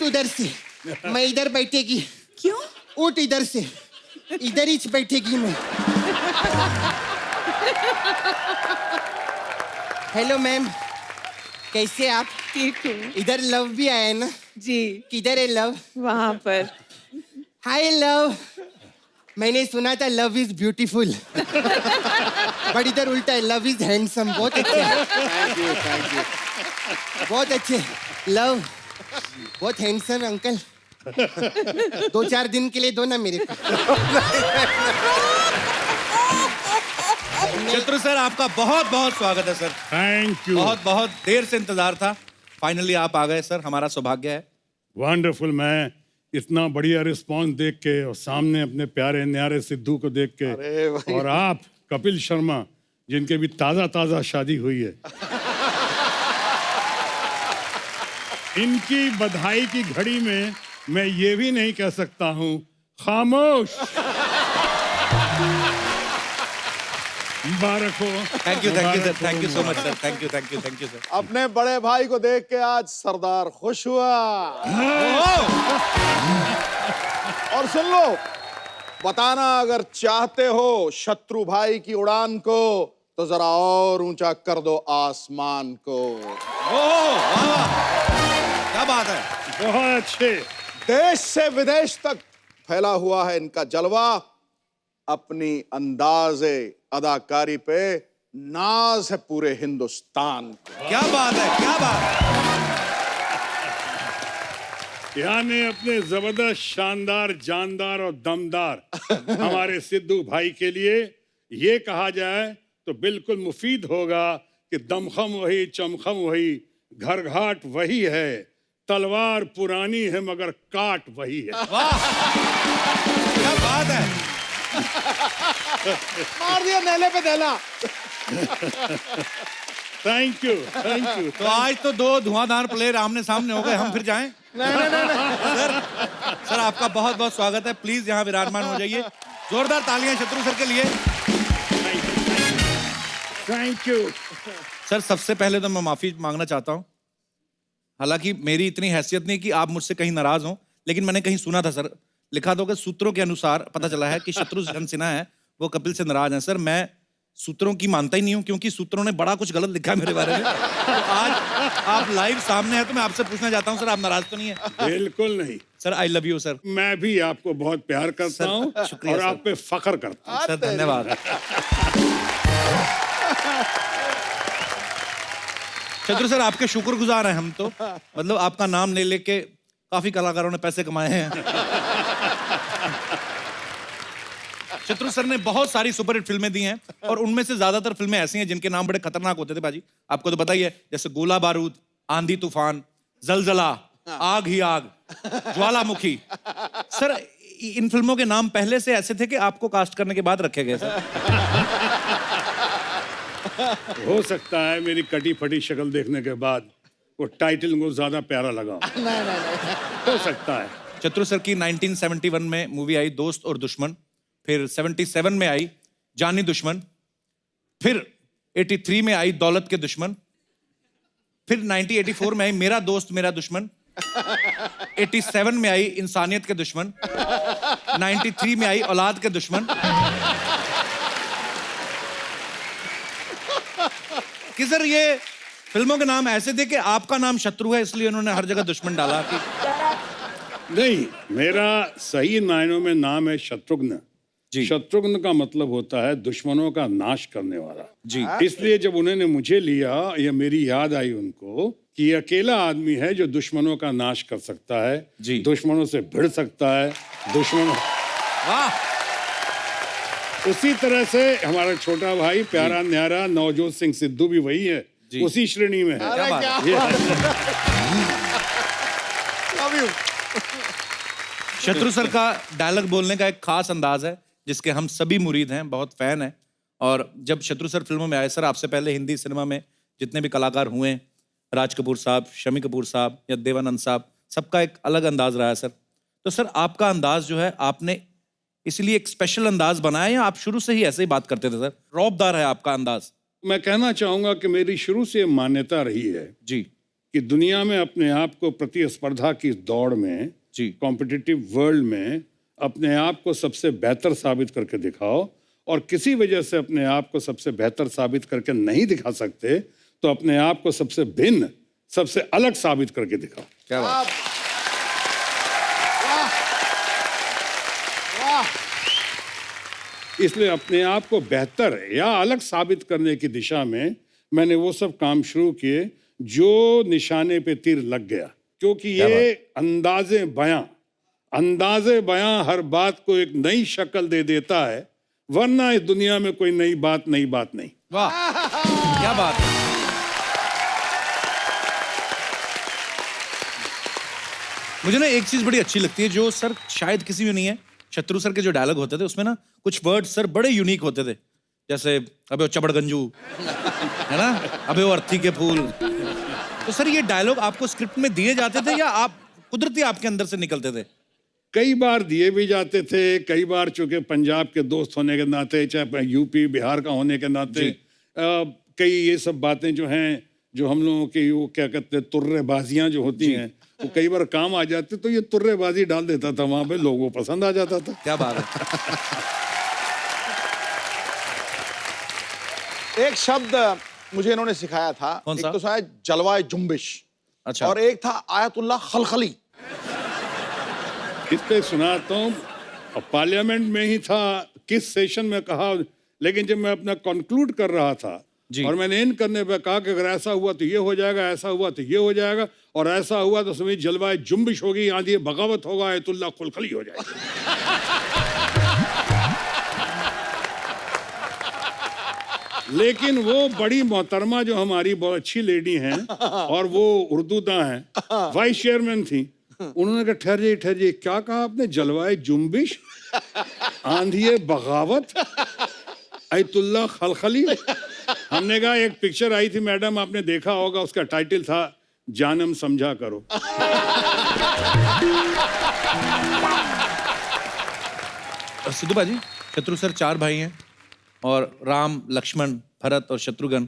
उधर से, मैं इधर बैठेगी। क्यों? उठ इधर से, इधर ही बैठेगी मैं। हेलो मैम, कैसे आप? ठीक हूँ इधर लव भी आया है ना? जी। किधर है लव? वहाँ पर। हाय लव, मैंने सुना था लव इज ब्यूटीफुल, बट इधर उल्टा है, लव इज हैंडसम। बहुत अच्छे, थैंक यू बहुत अच्छे। लव बहुत हैंडसम अंकल, 2-4 दिन के लिए दो ना मेरे को। शत्रु सर, आपका बहुत बहुत स्वागत है सर। Thank you. बहुत बहुत देर से इंतजार था, फाइनली आप आ गए सर, हमारा सौभाग्य है। वंडरफुल। मैं इतना बढ़िया रिस्पांस देख के और सामने अपने प्यारे न्यारे सिद्धू को देख के, और आप कपिल शर्मा जिनके भी ताजा ताजा शादी हुई है, इनकी बधाई की घड़ी में मैं ये भी नहीं कह सकता हूँ खामोश। मुबारक हो। Thank you sir, thank you so much sir, thank you sir. अपने बड़े भाई को देख के आज सरदार खुश हुआ। और सुन लो, बताना अगर चाहते हो शत्रु भाई की उड़ान को, तो जरा और ऊंचा कर दो आसमान को। क्या बात है। बहुत अच्छे। देश से विदेश तक फैला हुआ है इनका जलवा। अपनी अंदाज़े अदाकारी पे नाज है पूरे हिंदुस्तान को। क्या बात है, क्या बात है। यानी अपने जबरदस्त, शानदार, जानदार और दमदार हमारे सिद्धू भाई के लिए ये कहा जाए तो बिल्कुल मुफीद होगा कि दमखम वही, चमखम वही, घर घाट वही है, तलवार पुरानी है मगर काट वही है। वाह, क्या बात है। मार दिया नेले पे नेला। Thank you, thank you. तो आज तो दो धुआंधार प्लेयर आमने सामने हो गए, हम फिर जाएं? नहीं। सर आपका बहुत बहुत स्वागत है, प्लीज यहाँ विराजमान हो जाइए। जोरदार तालियां शत्रु सर के लिए। Thank you. सर सबसे पहले तो मैं माफी मांगना चाहता हूँ, हालांकि मेरी इतनी हैसियत नहीं कि आप मुझसे कहीं नाराज हों, लेकिन मैंने कहीं सुना था सर, लिखा था कि सूत्रों के अनुसार पता चला है कि शत्रुघ्न सिन्हा है वो कपिल से नाराज हैं। सर मैं सूत्रों की मानता ही नहीं हूँ, क्योंकि सूत्रों ने बड़ा कुछ गलत लिखा है मेरे बारे में। तो आज आप लाइव सामने हैं तो मैं आपसे पूछना चाहता हूँ सर, आप नाराज तो नहीं है? बिल्कुल नहीं sir I love you sir. मैं भी आपको बहुत प्यार करता हूँ शुक्रिया और सर। आप पे फख्र करता हूँ। सर धन्यवाद। शत्रु सर आपके शुक्रगुजार हैं हम तो, मतलब आपका नाम ले लेके काफी कलाकारों ने पैसे कमाए हैं। शत्रु सर ने बहुत सारी सुपरहिट फिल्में दी हैं और उनमें से ज्यादातर फिल्में ऐसी हैं जिनके नाम बड़े खतरनाक होते थे बाजी, आपको तो पता ही है, जैसे गोला बारूद, आंधी तूफान, जलजला, आग ही आग, ज्वालामुखी। सर इन फिल्मों के नाम पहले से ऐसे थे कि आपको कास्ट करने के बाद रखे गए सर? हो सकता है मेरी कटी फटी शक्ल देखने के बाद वो टाइटल को ज्यादा प्यारा लगा। हो सकता है। शत्रु सर की 1971 में मूवी आई दोस्त और दुश्मन, फिर 77 में आई जानी दुश्मन, फिर 83 में आई दौलत के दुश्मन, फिर 1984 में आई मेरा दोस्त मेरा दुश्मन, 87 में आई इंसानियत के दुश्मन, 93 में आई औलाद के दुश्मन। कि सर ये फिल्मों के नाम ऐसे थे कि आपका नाम शत्रु है इसलिए उन्होंने हर जगह दुश्मन डाला कि नहीं, मेरा सही मायनों में नाम है शत्रुघ्न। शत्रुघ्न का मतलब होता है दुश्मनों का नाश करने वाला जी। इसलिए जब उन्होंने मुझे लिया, या मेरी याद आई उनको कि ये अकेला आदमी है जो दुश्मनों का नाश कर सकता है जी। दुश्मनों से भिड़ सकता है, दुश्मनों। वाह। उसी तरह से हमारा छोटा भाई प्यारा न्यारा नवजोत सिंह सिद्धू भी वही है, उसी श्रेणी में है। क्या बात है। शत्रु सर का डायलॉग बोलने का एक खास अंदाज है जिसके हम सभी मुरीद हैं, बहुत फैन हैं। और जब शत्रु सर फिल्मों में आए सर, आपसे पहले हिंदी सिनेमा में जितने भी कलाकार हुए, राज कपूर साहब, शमी कपूर साहब या देवानंद साहब, सबका एक अलग अंदाज रहा है सर। तो सर आपका अंदाज जो है, आपने इसलिए एक स्पेशल अंदाज बनाया या आप शुरू से ही ऐसे ही बात करते थे सर? रौबदार है आपका अंदाज। मैं कहना चाहूंगा कि मेरी शुरू से मान्यता रही है जी कि दुनिया में अपने आप को प्रतिस्पर्धा की दौड़ में, जी। कॉम्पिटिटिव वर्ल्ड में अपने आप को सबसे बेहतर साबित करके दिखाओ, और किसी वजह से अपने आप को सबसे बेहतर साबित करके नहीं दिखा सकते तो अपने आप को सबसे भिन्न, सबसे अलग साबित करके दिखाओ। क्या बात। इसलिए अपने आप को बेहतर या अलग साबित करने की दिशा में मैंने वो सब काम शुरू किए जो निशाने पे तीर लग गया, क्योंकि ये अंदाजे बयां हर बात को एक नई शक्ल दे देता है, वरना इस दुनिया में कोई नई बात नहीं। वाह, क्या बात है। मुझे ना एक चीज बड़ी अच्छी लगती है जो सर शायद किसी में नहीं है। शत्रु सर के जो डायलॉग होते थे उसमें ना कुछ वर्ड सर बड़े यूनिक होते थे, जैसे अबे वो चबड़गंजू, है ना, अबे वो अर्थी के फूल। तो सर ये डायलॉग आपको स्क्रिप्ट में दिए जाते थे या आप कुदरती आपके अंदर से निकलते थे? कई बार दिए भी जाते थे, कई बार चूंकि पंजाब के दोस्त होने के नाते, चाहे यूपी बिहार का होने के नाते, कई ये सब बातें जो हैं, जो हम लोगों की वो क्या कहते हैं तुर्रेबाजियां जो होती हैं, वो कई बार काम आ जाते, तो ये तुर्रेबाजी डाल देता था वहां पे, लोगों को पसंद आ जाता था। क्या बात है। एक शब्द मुझे इन्होंने सिखाया था, कौन सा? एक तो शायद जलवाए जुम्बिश, अच्छा। और एक था आयतुल्ला खलखली। इस पे सुनाता हूँ, पार्लियामेंट में ही था, किस सेशन में कहा, लेकिन जब मैं अपना कंक्लूड कर रहा था और मैंने इन करने पे कहा कि अगर ऐसा हुआ तो ये हो जाएगा, ऐसा हुआ तो ये हो जाएगा, और ऐसा हुआ तो समझ जलवाए जुम्बिश होगी, आंधी बगावत होगा, आयतुल्ला खुलखली हो जाएगी। लेकिन वो बड़ी मोहतरमा जो हमारी बहुत अच्छी लेडी हैं और वो उर्दूदा हैं, वाइस चेयरमैन थी, उन्होंने कहा ठहरिए, क्या कहा आपने? जलवाए जुम्बिश, आंधी बगावत, आयतुल्ला खलखली। हमने कहा एक पिक्चर आई थी मैडम, आपने देखा होगा, उसका टाइटल था जानम समझा करो। सिद्धू बाजी, शत्रु सर 4 भाई हैं और राम, लक्ष्मण, भरत और शत्रुघ्न।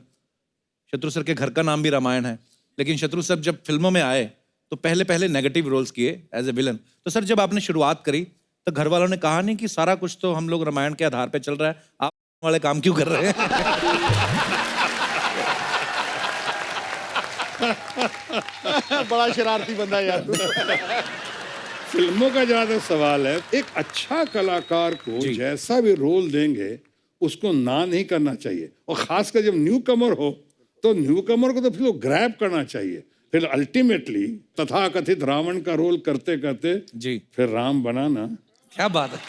शत्रु सर के घर का नाम भी रामायण है, लेकिन शत्रु सर जब फिल्मों में आए तो पहले नेगेटिव रोल्स किए एज ए विलन। तो सर जब आपने शुरुआत करी तो घर वालों ने कहा नहीं कि सारा कुछ तो हम लोग रामायण के आधार पे चल रहा है, आप वाले काम क्यों कर रहे हैं? बड़ा शरारती बंदा यार। फिल्मों का ज्यादा सवाल है, एक अच्छा कलाकार को जैसा भी रोल देंगे उसको ना नहीं करना चाहिए, और खासकर जब न्यू कमर हो तो न्यू कमर को तो फिर ग्रैब करना चाहिए। फिर अल्टीमेटली तथाकथित रावण का रोल करते करते जी फिर राम बना ना। क्या बात है।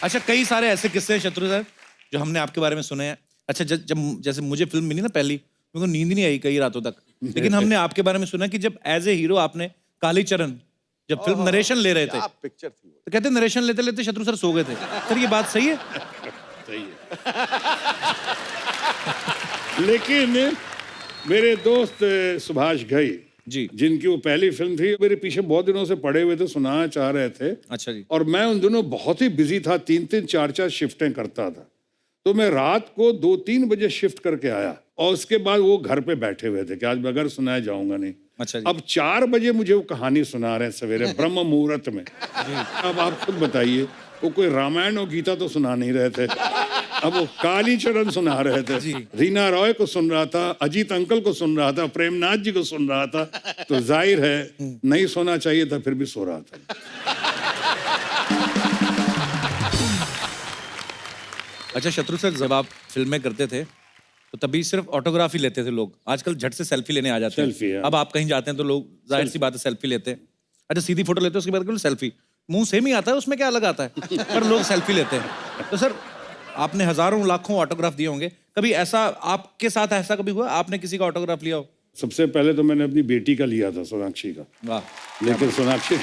अच्छा, कई सारे ऐसे किस्से हैं शत्रु सर जो हमने आपके बारे में सुने हैं। अच्छा, जब जैसे मुझे फिल्म मिली ना पहली, मेरे को नींद ही नहीं आई कई रातों तक, लेकिन हमने आपके बारे में सुना कि जब एज ए हीरो आपने कालीचरण जब फिल्म नरेशन ले रहे थे, पिक्चर थी वो। तो कहते नरेशन लेते लेते शत्रु सर सो गए थे। सर ये बात सही है? सही है। लेकिन मेरे दोस्त सुभाष घई जी, जिनकी वो पहली फिल्म थी, मेरे पीछे बहुत दिनों से पड़े हुए थे, सुनाना चाह रहे थे। अच्छा जी। और मैं उन दिनों बहुत ही बिजी था, 3-3 4-4 शिफ्टें करता था, तो मैं रात को 2-3 बजे शिफ्ट करके आया, और उसके बाद वो घर पे बैठे हुए थे कि आज बगैर सुनाया जाऊंगा नहीं। अच्छा जी। अब 4 बजे मुझे वो कहानी सुना रहे हैं सवेरे ब्रह्म मुहूर्त में। अब आप खुद बताइए, वो कोई रामायण और गीता तो सुना नहीं रहे थे, अब वो कालीचरण सुना रहे थे। रीना रॉय को सुन रहा था, अजीत अंकल को सुन रहा था, प्रेमनाथ जी को सुन रहा था, तो जाहिर है नहीं सोना चाहिए था, फिर भी सो रहा था। अच्छा शत्रु सर, जब आप फिल्में करते थे तो तभी सिर्फ ऑटोग्राफ ही लेते थे लोग, आजकल झट से सेल्फी लेने आ जाते सेल्फी, हैं। हाँ। अब आप कहीं जाते हैं तो लोग जाहिर सी बात है सेल्फी लेते हैं। अच्छा, सीधी फोटो लेते हैं, उसके बाद केवल सेल्फी, मुंह सेम ही आता है, उसमें क्या अलग आता है, पर लोग सेल्फी लेते हैं। तो सर आपने हजारों लाखों ऑटोग्राफ दिए होंगे, कभी ऐसा आपके साथ ऐसा कभी हुआ आपने किसी का ऑटोग्राफ लिया हो? सबसे पहले तो मैंने अपनी बेटी का लिया था, सोनाक्षी का। वाह। लेकिन सोनाक्षी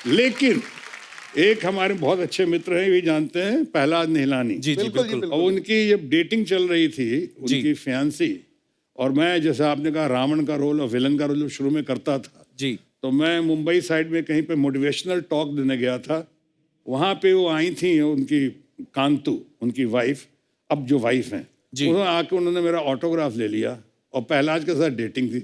लेकिन एक हमारे बहुत अच्छे मित्र हैं, ये जानते हैं, प्रहलाद निहलानी। जी जी बिल्कुल। और उनकी जब डेटिंग चल रही थी, उनकी फियांसी, और मैं जैसे आपने कहा रावण का रोल और विलन का रोल शुरू में करता था जी, तो मैं मुंबई साइड में कहीं पे मोटिवेशनल टॉक देने गया था, वहाँ पे वो आई थी उनकी कांतु, उनकी वाइफ, अब जो वाइफ हैं, उन्होंने आके उन्होंने मेरा ऑटोग्राफ ले लिया और पहलाज के साथ डेटिंग थी।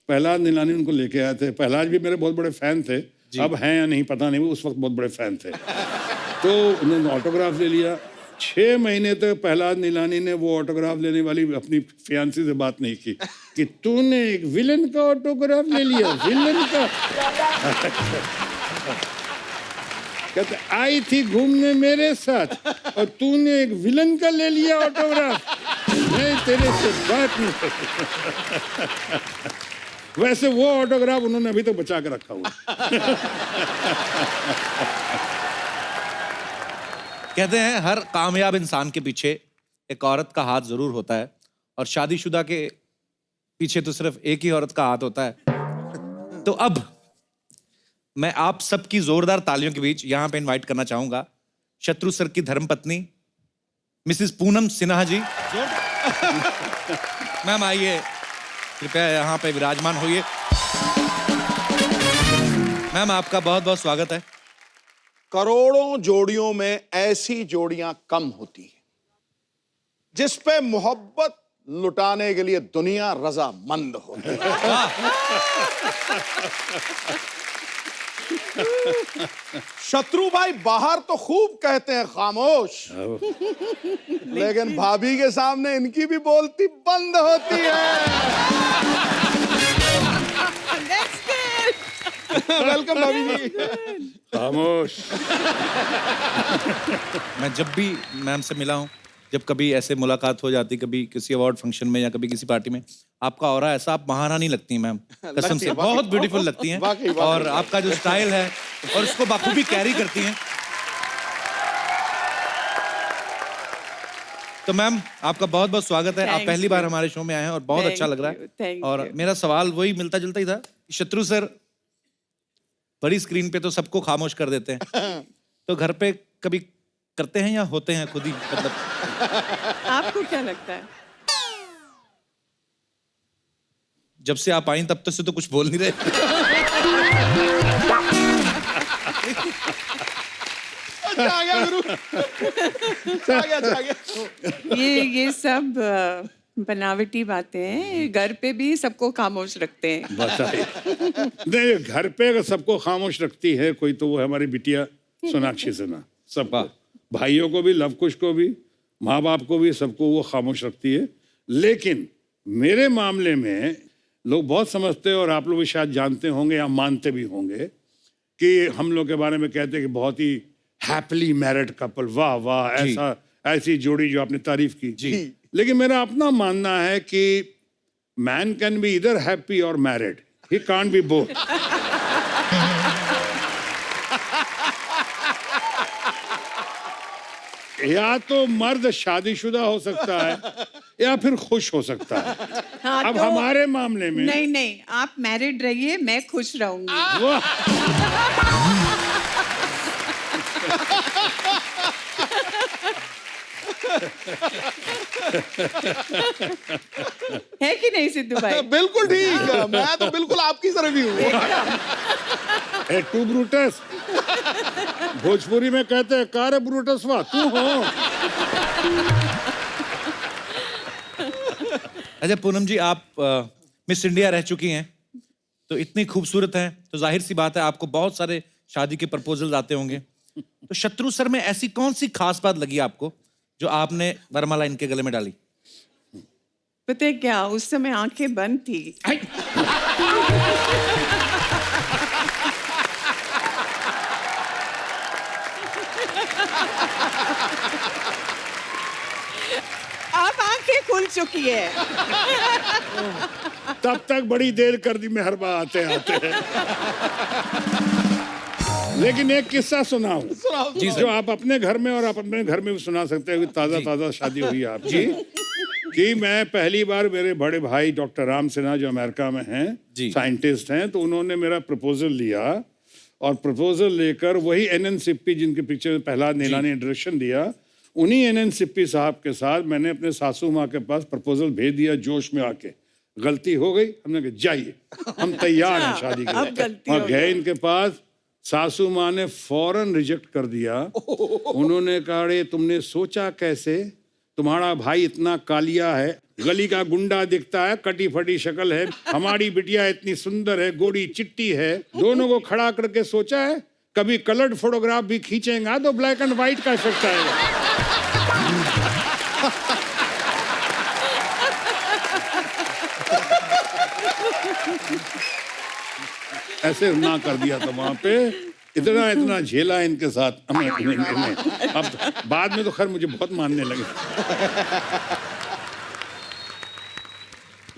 पहलाज नीलानी उनको लेके आए थे। पहलाज भी मेरे बहुत बड़े फैन थे, अब हैं या नहीं पता नहीं, वो उस वक्त बहुत बड़े फैन थे। तो उन्होंने ऑटोग्राफ ले लिया। 6 महीने तक पहलाज नीलानी ने वो ऑटोग्राफ लेने वाली अपनी फियांसी से बात नहीं की कि तूने एक विलन का ऑटोग्राफ ले लिया, विलन का। कहते आई थी घूमने मेरे साथ और तूने एक विलन का ले लिया ऑटोग्राफ, मैं तेरे से बात नहीं करती। वैसे वो ऑटोग्राफ उन्होंने अभी तक बचा के रखा हुआ। कहते हैं हर कामयाब इंसान के पीछे एक औरत का हाथ जरूर होता है, और शादीशुदा के पीछे तो सिर्फ एक ही औरत का हाथ होता है। तो अब मैं आप सबकी जोरदार तालियों के बीच यहां पे इनवाइट करना चाहूंगा शत्रु सर की धर्मपत्नी मिसेस पूनम सिन्हा जी। मैम आइए, कृपया यहाँ पे विराजमान होइए। मैम आपका बहुत बहुत स्वागत है। करोड़ों जोड़ियों में ऐसी जोड़ियां कम होती हैं जिस पे मोहब्बत लुटाने के लिए दुनिया रजामंद होती है। शत्रु भाई बाहर तो खूब कहते हैं खामोश, लेकिन भाभी के सामने इनकी भी बोलती बंद होती है। वेलकम भाभी जी। खामोश। मैं जब भी मैम से मिला हूँ, जब कभी ऐसे मुलाकात हो जाती, कभी किसी अवार्ड फंक्शन में या कभी किसी पार्टी में, आपका ऑरा ऐसा, आप महारानी लगती हैं मैम, कसम से बहुत ब्यूटीफुल लगती हैं। और आपका जो स्टाइल है और उसको बखूबी कैरी करती हैं। तो मैम आपका बहुत बहुत स्वागत है। आप पहली बार हमारे शो में आए हैं और बहुत अच्छा लग रहा है। और मेरा सवाल वही मिलता जुलता ही था। शत्रु सर बड़ी स्क्रीन पे तो सबको खामोश कर देते हैं, तो घर पे कभी करते हैं या होते हैं खुद ही, मतलब आपको क्या लगता है? जब से आप आई तब तक से तो कुछ बोल नहीं रहे। अच्छा आ गया गुरु, अच्छा आ गया। ये सब बनावटी बातें हैं। घर पे भी सबको खामोश रखते हैं। बताइए। नहीं, घर पे अगर सबको खामोश रखती है कोई, तो वो हमारी बिटिया सोनाक्षी सिन्हा। सबको, भाइयों को भी, लवकुश को भी, माँ बाप को भी, सबको वो खामोश रखती है। लेकिन मेरे मामले में लोग बहुत समझते हैं, और आप लोग भी शायद जानते होंगे या मानते भी होंगे, कि हम लोग के बारे में कहते हैं कि बहुत ही हैप्पीली मैरिड कपल, वाह वाह, ऐसा ऐसी जोड़ी जो आपने तारीफ की जी। लेकिन मेरा अपना मानना है कि मैन कैन बी इधर हैप्पी और married, he can't be both. या तो मर्द शादीशुदा हो सकता है या फिर खुश हो सकता है। हाँ, अब तो हमारे मामले में नहीं नहीं, आप मैरिड रहिए, मैं खुश रहूंगी। वाह, है कि नहीं सिद्धू भाई? बिल्कुल ठीक है, मैं तो बिल्कुल आपकी तरफ ही हूँ। ए टू ब्रूटस, भोजपुरी में कहते हैं कार ब्रूटस, वाह तू हो। अच्छा पूनम जी, आप मिस इंडिया रह चुकी हैं, तो इतनी खूबसूरत हैं, तो जाहिर सी बात है आपको बहुत सारे शादी के प्रपोजल आते होंगे। तो शत्रु सर में ऐसी कौन सी खास बात लगी आपको जो आपने वरमाला इनके गले में डाली? पता है क्या, उस समय आंखें बंद थी। अब आंखें खुल चुकी है। तब तक बड़ी देर कर दी मेहरबा आते आते। लेकिन एक किस्सा सुनाऊं जी जो आप अपने घर में और आप अपने घर में भी सुना सकते हो। ताजा ताजा शादी हुई है आपकी। कि मैं पहली बार, मेरे बड़े भाई डॉक्टर राम सिन्हा जो अमेरिका में हैं, साइंटिस्ट हैं, तो उन्होंने मेरा प्रपोजल लिया, और प्रपोजल लेकर वही एनएन सिप्पी जिनके पिक्चर में प्रहलाद नीलानी ने डायरेक्शन दिया, उन्हीं एनएन सिप्पी साहब के साथ मैंने अपने सासू माँ के पास प्रपोजल भेज दिया जोश में आके। गलती हो गई, हमने कहा जाइए, हम तैयार हैं शादी के लिए। और गए इनके पास, सासू माँ ने फौरन रिजेक्ट कर दिया। उन्होंने कहा, अरे तुमने सोचा कैसे? तुम्हारा भाई इतना कालिया है, गली का गुंडा दिखता है, कटी फटी शक्ल है, हमारी बिटिया इतनी सुंदर है, गोरी चिट्टी है, दोनों को खड़ा करके सोचा है कभी कलर्ड फोटोग्राफ भी खींचेगा तो ब्लैक एंड व्हाइट का इफेक्ट आएगा। ऐसे ना कर दिया था वहां पे, इतना इतना झेला इनके साथ। अब बाद में तो खैर मुझे बहुत मानने लगे।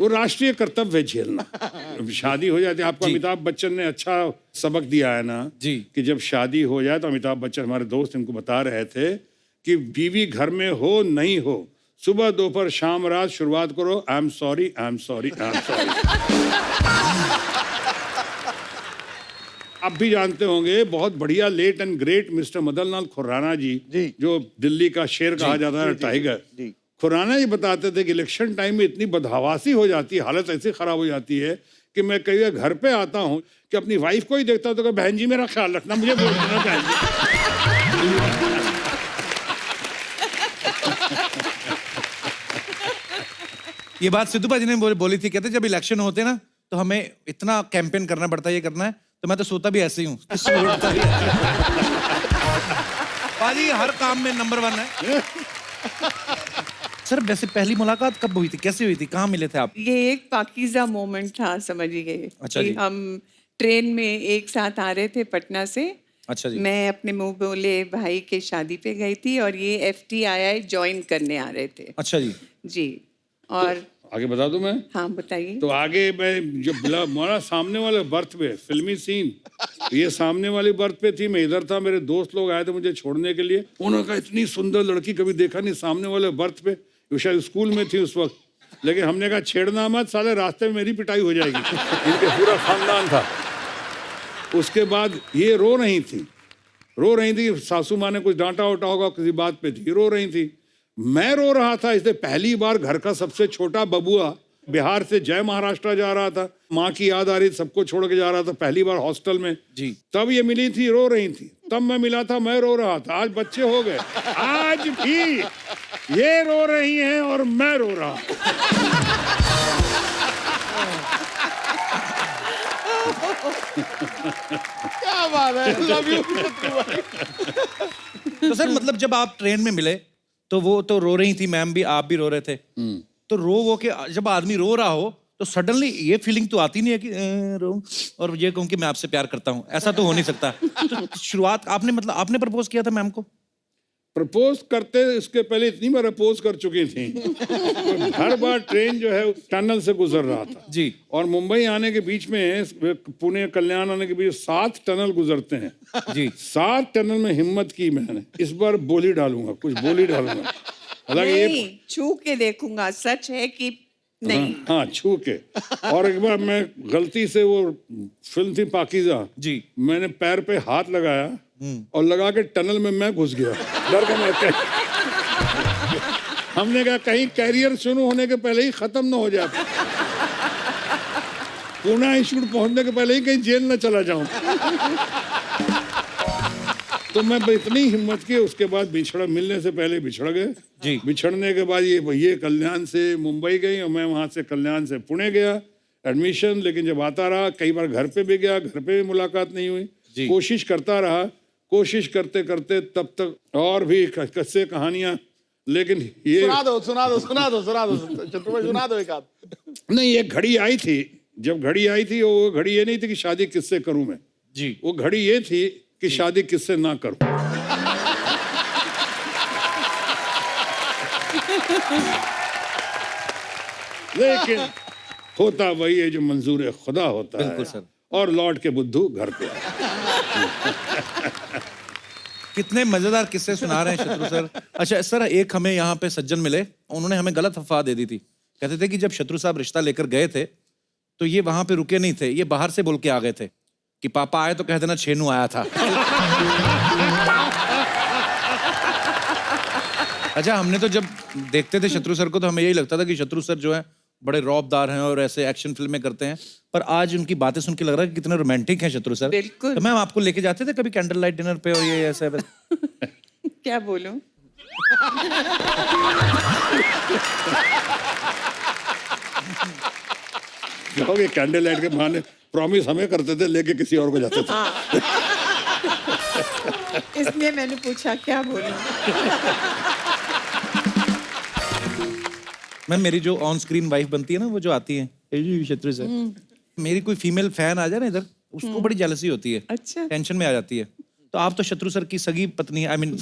वो राष्ट्रीय कर्तव्य है झेलना। शादी हो जाती है, आपको अमिताभ बच्चन ने अच्छा सबक दिया है ना जी, कि जब शादी हो जाए तो अमिताभ बच्चन हमारे दोस्त इनको बता रहे थे कि बीवी घर में हो नहीं हो, सुबह दोपहर शाम रात शुरुआत करो, I am sorry I am sorry I am sorry. आप भी जानते होंगे, बहुत बढ़िया late and great mister Madan Lal Khurana ji, जो दिल्ली का शेर कहा जाता है, टाइगर। खुराना जी बताते थे कि इलेक्शन टाइम में इतनी बदहवासी हो जाती है, हालत ऐसी खराब हो जाती है कि मैं कई बार घर पे आता हूँ कि अपनी वाइफ को ही देखता हूँ तो बहन जी मेरा ख्याल रखना, मुझे वोट देना बहन जी। ये बात सिद्धू भाजी ने बोली थी, कहते जब इलेक्शन होते ना तो हमें इतना कैंपेन करना पड़ता है, ये करना है, तो मैं तो सोता भी ऐसे ही हूँ। भाजी हर काम में नंबर 1 है। सर वैसे पहली मुलाकात कब हुई थी, कैसे हुई थी, कहाँ मिले थे आप? ये एक पाकीज़ा मोमेंट था, समझिए। अच्छा कि जी। हम ट्रेन में एक साथ आ रहे थे पटना से। अच्छा जी। मैं अपने मुंह बोले भाई के शादी पे गई थी और ये FTII ज्वाइन करने आ रहे थे। अच्छा जी। जी। और आगे बता दूं मैं? हाँ बताइए। तो आगे मैं जो हमारा सामने वाले बर्थ पे फिल्मी सीन, ये सामने वाली बर्थ पे थी, मैं इधर था, मेरे दोस्त लोग आए थे मुझे छोड़ने के लिए। उन्होंने कहा इतनी सुंदर लड़की कभी देखा नहीं सामने वाले बर्थ पे। वो शायद स्कूल में थी उस वक्त, लेकिन हमने कहा छेड़ना मत, साले रास्ते में मेरी पिटाई हो जाएगी। इनके पूरा खानदान था। उसके बाद ये रो रही थी, सासू माँ ने कुछ डांटा उटा होगा किसी बात पे थी, रो रही थी। मैं रो रहा था, इसलिए पहली बार घर का सबसे छोटा बबुआ बिहार से जय महाराष्ट्र जा रहा था, माँ की याद आ रही, सबको छोड़ के जा रहा था, पहली बार हॉस्टल में जी। तब ये मिली थी, रो रही थी, तब मैं मिला था, मैं रो रहा था। आज बच्चे हो गए, आज भी ये रो रही हैं और मैं रो रहा हूं। क्या बात है, लव यू। तो सर मतलब जब आप ट्रेन में मिले तो वो तो रो रही थी मैम भी, आप भी रो रहे थे, तो वो के जब आदमी रो रहा हो तो सडनली ये फीलिंग तो आती नहीं है कि रो और ये कहूँ कि मैं आपसे प्यार करता हूँ, ऐसा तो हो नहीं सकता। तो शुरुआत आपने मतलब आपने प्रपोज किया था मैम को? प्रपोज करते इसके पहले इतनी बार अपोज कर चुकी थी। हर बार ट्रेन जो है टनल से गुजर रहा था जी। और मुंबई आने के बीच में, पुणे कल्याण आने के बीच 7 टनल गुजरते हैं जी। 7 टनल में हिम्मत की मैंने, इस बार बोली डालूंगा, कुछ बोली डालूंगा। हालांकि नहीं, छू के देखूंगा सच है कि नहीं। हाँ छू के। और एक बार मैं गलती से, वो फिल्म थी पाकीज़ा जी, मैंने पैर पे हाथ लगाया और लगा के टनल में मैं घुस गया, डर के मैं हमने कहा कहीं कैरियर शुरू होने के पहले ही खत्म ना हो जाए, पूना इंस्टीट्यूट पहुंचने के पहले ही कहीं जेल ना चला जाऊं। तो मैं इतनी हिम्मत की, उसके बाद मिलने से पहले बिछड़ गए जी। बिछड़ने के बाद ये कल्याण से मुंबई गई और मैं वहां से कल्याण से पुणे गया एडमिशन। लेकिन जब आता रहा, कई बार घर पे भी गया, घर पे भी मुलाकात नहीं हुई, कोशिश करता रहा, कोशिश करते करते तब तक और भी किस्से कहानियां, लेकिन ये सुना दो चतुर भाई, सुना दो एक आध। नहीं, एक घड़ी आई थी, जब घड़ी आई थी वो घड़ी ये नहीं थी कि शादी किससे करूं मैं जी, वो घड़ी ये थी कि शादी किससे ना करूं। लेकिन होता वही है जो मंजूर खुदा होता है। सर। और लौट के बुद्धू घर पे आया। कितने मजेदार किस्से सुना रहे हैं शत्रु सर। अच्छा सर, एक हमें यहाँ पे सज्जन मिले, उन्होंने हमें गलत अफवाह दे दी थी। कहते थे कि जब शत्रु साहब रिश्ता लेकर गए थे तो ये वहां पे रुके नहीं थे, ये बाहर से बोल के आ गए थे कि पापा आए तो कह देना छेनू आया था। अच्छा, हमने तो जब देखते थे शत्रु सर को तो हमें यही लगता था कि शत्रु सर जो है बड़े रौबदार हैं और ऐसे एक्शन फिल्में करते हैं, पर आज उनकी बातें सुन के लग रहा है कि कितने रोमांटिक हैं शत्रु सर। बिल्कुल। तो मैम आपको लेके जाते थे कभी कैंडल लाइट डिनर पे और ये ऐसे क्या बोलूं? कहोगे कैंडल लाइट के बहाने प्रॉमिस हमें करते थे, लेके किसी और को जाते थे। इसलिए मैंने पूछा क्या बोलूं। मैम मेरी जो ऑन स्क्रीन वाइफ बनती है ना, वो जो आती है "ए जी, शत्रु सर", मेरी कोई फीमेल फैन आ जाए ना इधर, उसको बड़ी जेलसी होती है, अच्छा। टेंशन में आ जाती है। तो आप तो शत्रु सर की सगी पत्नी है, आई मीन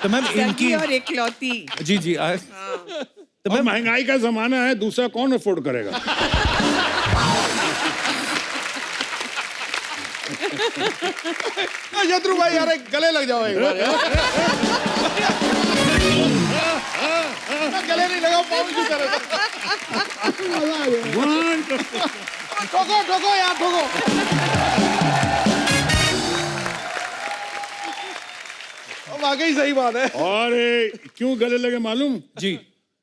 तो मैम इनकी सगी और इकलौती। जी जी तो और मैम महंगाई का जमाना है, दूसरा कौन अफोर्ड करेगा? शत्रु भाई यार एक गले लग जाओ एक बार यार। मैं गले नहीं लगा पाऊँ की तरह। ठोको ठोको यार ठोको। वाकई सही बात है। और क्यों गले लगे मालूम? जी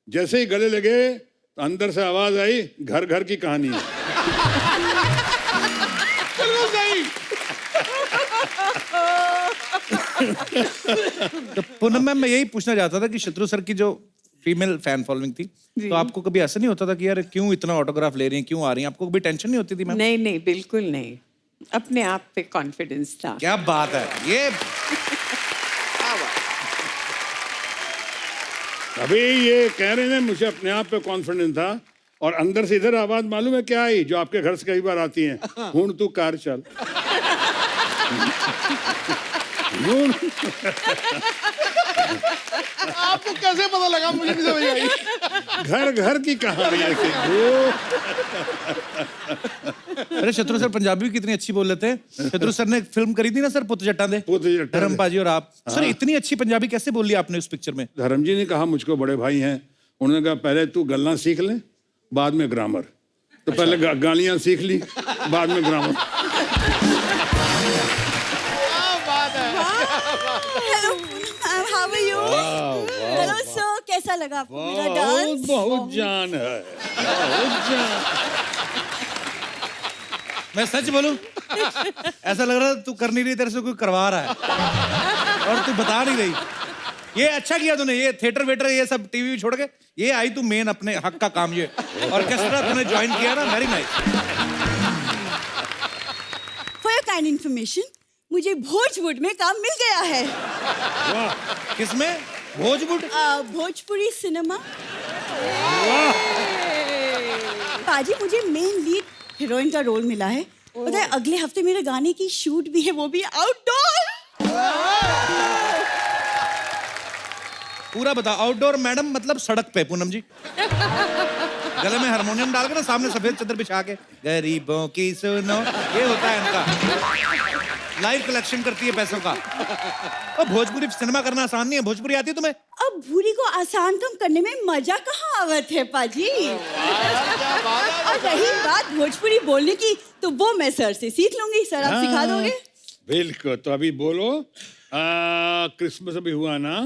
जैसे ही गले लगे तो अंदर से आवाज आई, घर घर की कहानी है। बिल्कुल सही। तो पूनम मैम मैं यही पूछना चाहता था कि शत्रु सर की जो फीमेल फैन फॉलोइंग थी, तो आपको कभी ऐसा नहीं होता था कि यार क्यों इतना ऑटोग्राफ ले रही हैं, क्यों आ रही हैं? आपको कभी टेंशन नहीं होती थी मैम? नहीं नहीं, बिल्कुल नहीं। अपने आप पे कॉन्फिडेंस था। क्या बात है ये। अभी ये कह रहे हैं मुझे अपने आप पे कॉन्फिडेंस था, और अंदर से इधर आवाज मालूम है क्या आई, जो आपके घर से कई बार आती है, हुण तू कार चल। आपको कैसे पता लगा? मुझे नहीं समझ आई। घर घर की कहानी है कि अरे शत्रु सर पंजाबी भी कितनी अच्छी बोल लेते हैं। शत्रु सर ने एक फिल्म करी थी ना सर, पुत जट्टा दे, पुत जट्टा दे। धर्म पाजी और आप सर इतनी अच्छी पंजाबी कैसे बोल ली आपने उस पिक्चर में? धर्म जी ने कहा, मुझको बड़े भाई हैं, उन्होंने कहा पहले तू गल्ला सीख ले, बाद में ग्रामर। तो पहले गालियां सीख ली, बाद में grammar. Hello how are you? Hello sir, कैसा लगा आपको मेरा डांस? बहुत जान है, बहुत जान। मैं सच बोलूं ऐसा लग रहा है तू कर नहीं रही, तेरे से कोई करवा रहा है और तू बता नहीं रही। ये अच्छा किया तूने, ये थिएटर वेटर ये सब टीवी छोड़ के ये आई तू मेन अपने हक का काम, ये ऑर्केस्ट्रा तूने ज्वाइन किया ना, very nice. For your kind information, मुझे भोजपुर में काम मिल गया है। किसमें? भोजपुर? भोजपुरी सिनेमा। पाजी मुझे मेन लीड हीरोइन का रोल मिला है। पता है अगले हफ्ते मेरे गाने की शूट भी है, वो भी आउटडोर। पूरा बता। आउटडोर मैडम मतलब सड़क पे पूनम जी, गले में हारमोनियम डाल के ना, सामने सफेद चादर बिछा के गरीबों की सुनो, ये होता है इनका। लाइव कलेक्शन करती है पैसों का। और भोजपुरी सिनेमा करना आसान नहीं है। भोजपुरी आती है तुम्हें? अब भूरी को आसान कम करने में मजा कहाँ आवत है पाजी। और रही बात भोजपुरी बोलने की, तो वो मैं सर से सीख लूंगी। सर आप सिखा दोगे? बिल्कुल। तो अभी बोलो, क्रिसमस अभी हुआ ना,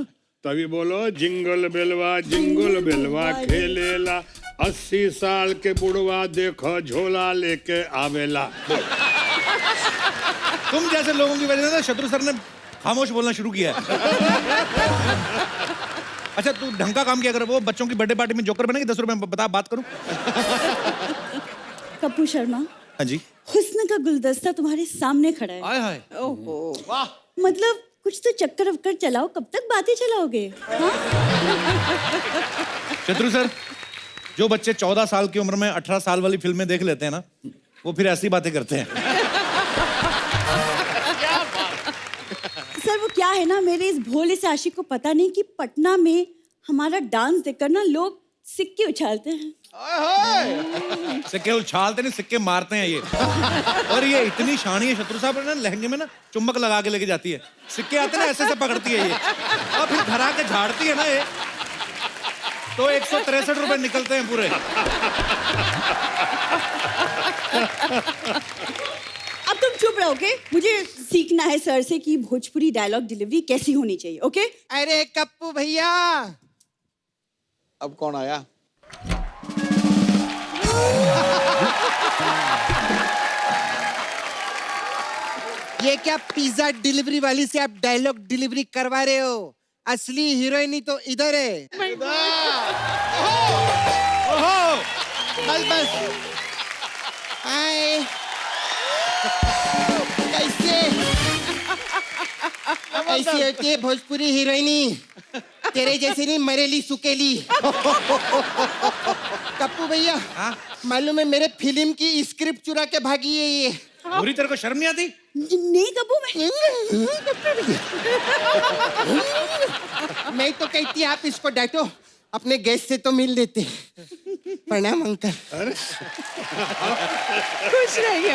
तो अभी बोलो, जिंगल बेलवा खेलेला, 80 साल के बुढ़वा देखो झोला लेके आवेला। तुम जैसे लोगों की वजह से ना शत्रु सर ने खामोश बोलना शुरू किया है। अच्छा तू ढंग का काम किया कर। वो बच्चों की बर्थडे पार्टी में जोकर बनेगी, 10 रुपए में बता, बात करूं? कपूर शर्मा, हाँ जी। हुस्न का गुलदस्ता तुम्हारे सामने खड़ा है। आय हाय। ओहो, वाह। मतलब कुछ तो चक्कर वक्कर चलाओ, कब तक बातें चलाओगे? हाँ? शत्रु सर, जो बच्चे 14 साल की उम्र में 18 साल वाली फिल्में देख लेते हैं ना, वो फिर ऐसी बातें करते हैं। सर वो क्या है ना, मेरे इस भोले से आशिक को पता नहीं कि पटना में हमारा डांस देखकर ना लोग सिक्के उछालते हैं। सिक्के उछालते नहीं, सिक्के मारते हैं ये। और ये इतनी शानी है शत्रु साहब ना, लहंगे में ना चुम्बक लगा के लेके जाती है। सिक्के आते ना ऐसे से पकड़ती है ये, और फिर घर आके झाड़ती है ना ये, तो 163 रुपए निकलते हैं पूरे। अब तुम चुप रहोगे? मुझे सीखना है सर से कि भोजपुरी डायलॉग डिलीवरी कैसी होनी चाहिए। ओके? अरे कप्पू भैया, अब कौन आया? ये क्या पिज्जा डिलीवरी वाली से आप डायलॉग डिलीवरी करवा रहे हो? असली हीरोइनी तो इधर है। बस बस। हाय, कैसे ऐसी होती है भोजपुरी हीरोइनी? तेरे जैसे नहीं, मरेली सुकेली। कप्पू भैया, मालूम है मेरे फिल्म की स्क्रिप्ट चुरा के भागी है ये। पूरी तेरे को शर्म नहीं आती? नहीं कप्पू मैं तो कहती आप इसको डांटो, अपने गेस्ट से तो मिल लेते। प्रणाम अंकल। खुश रहिए।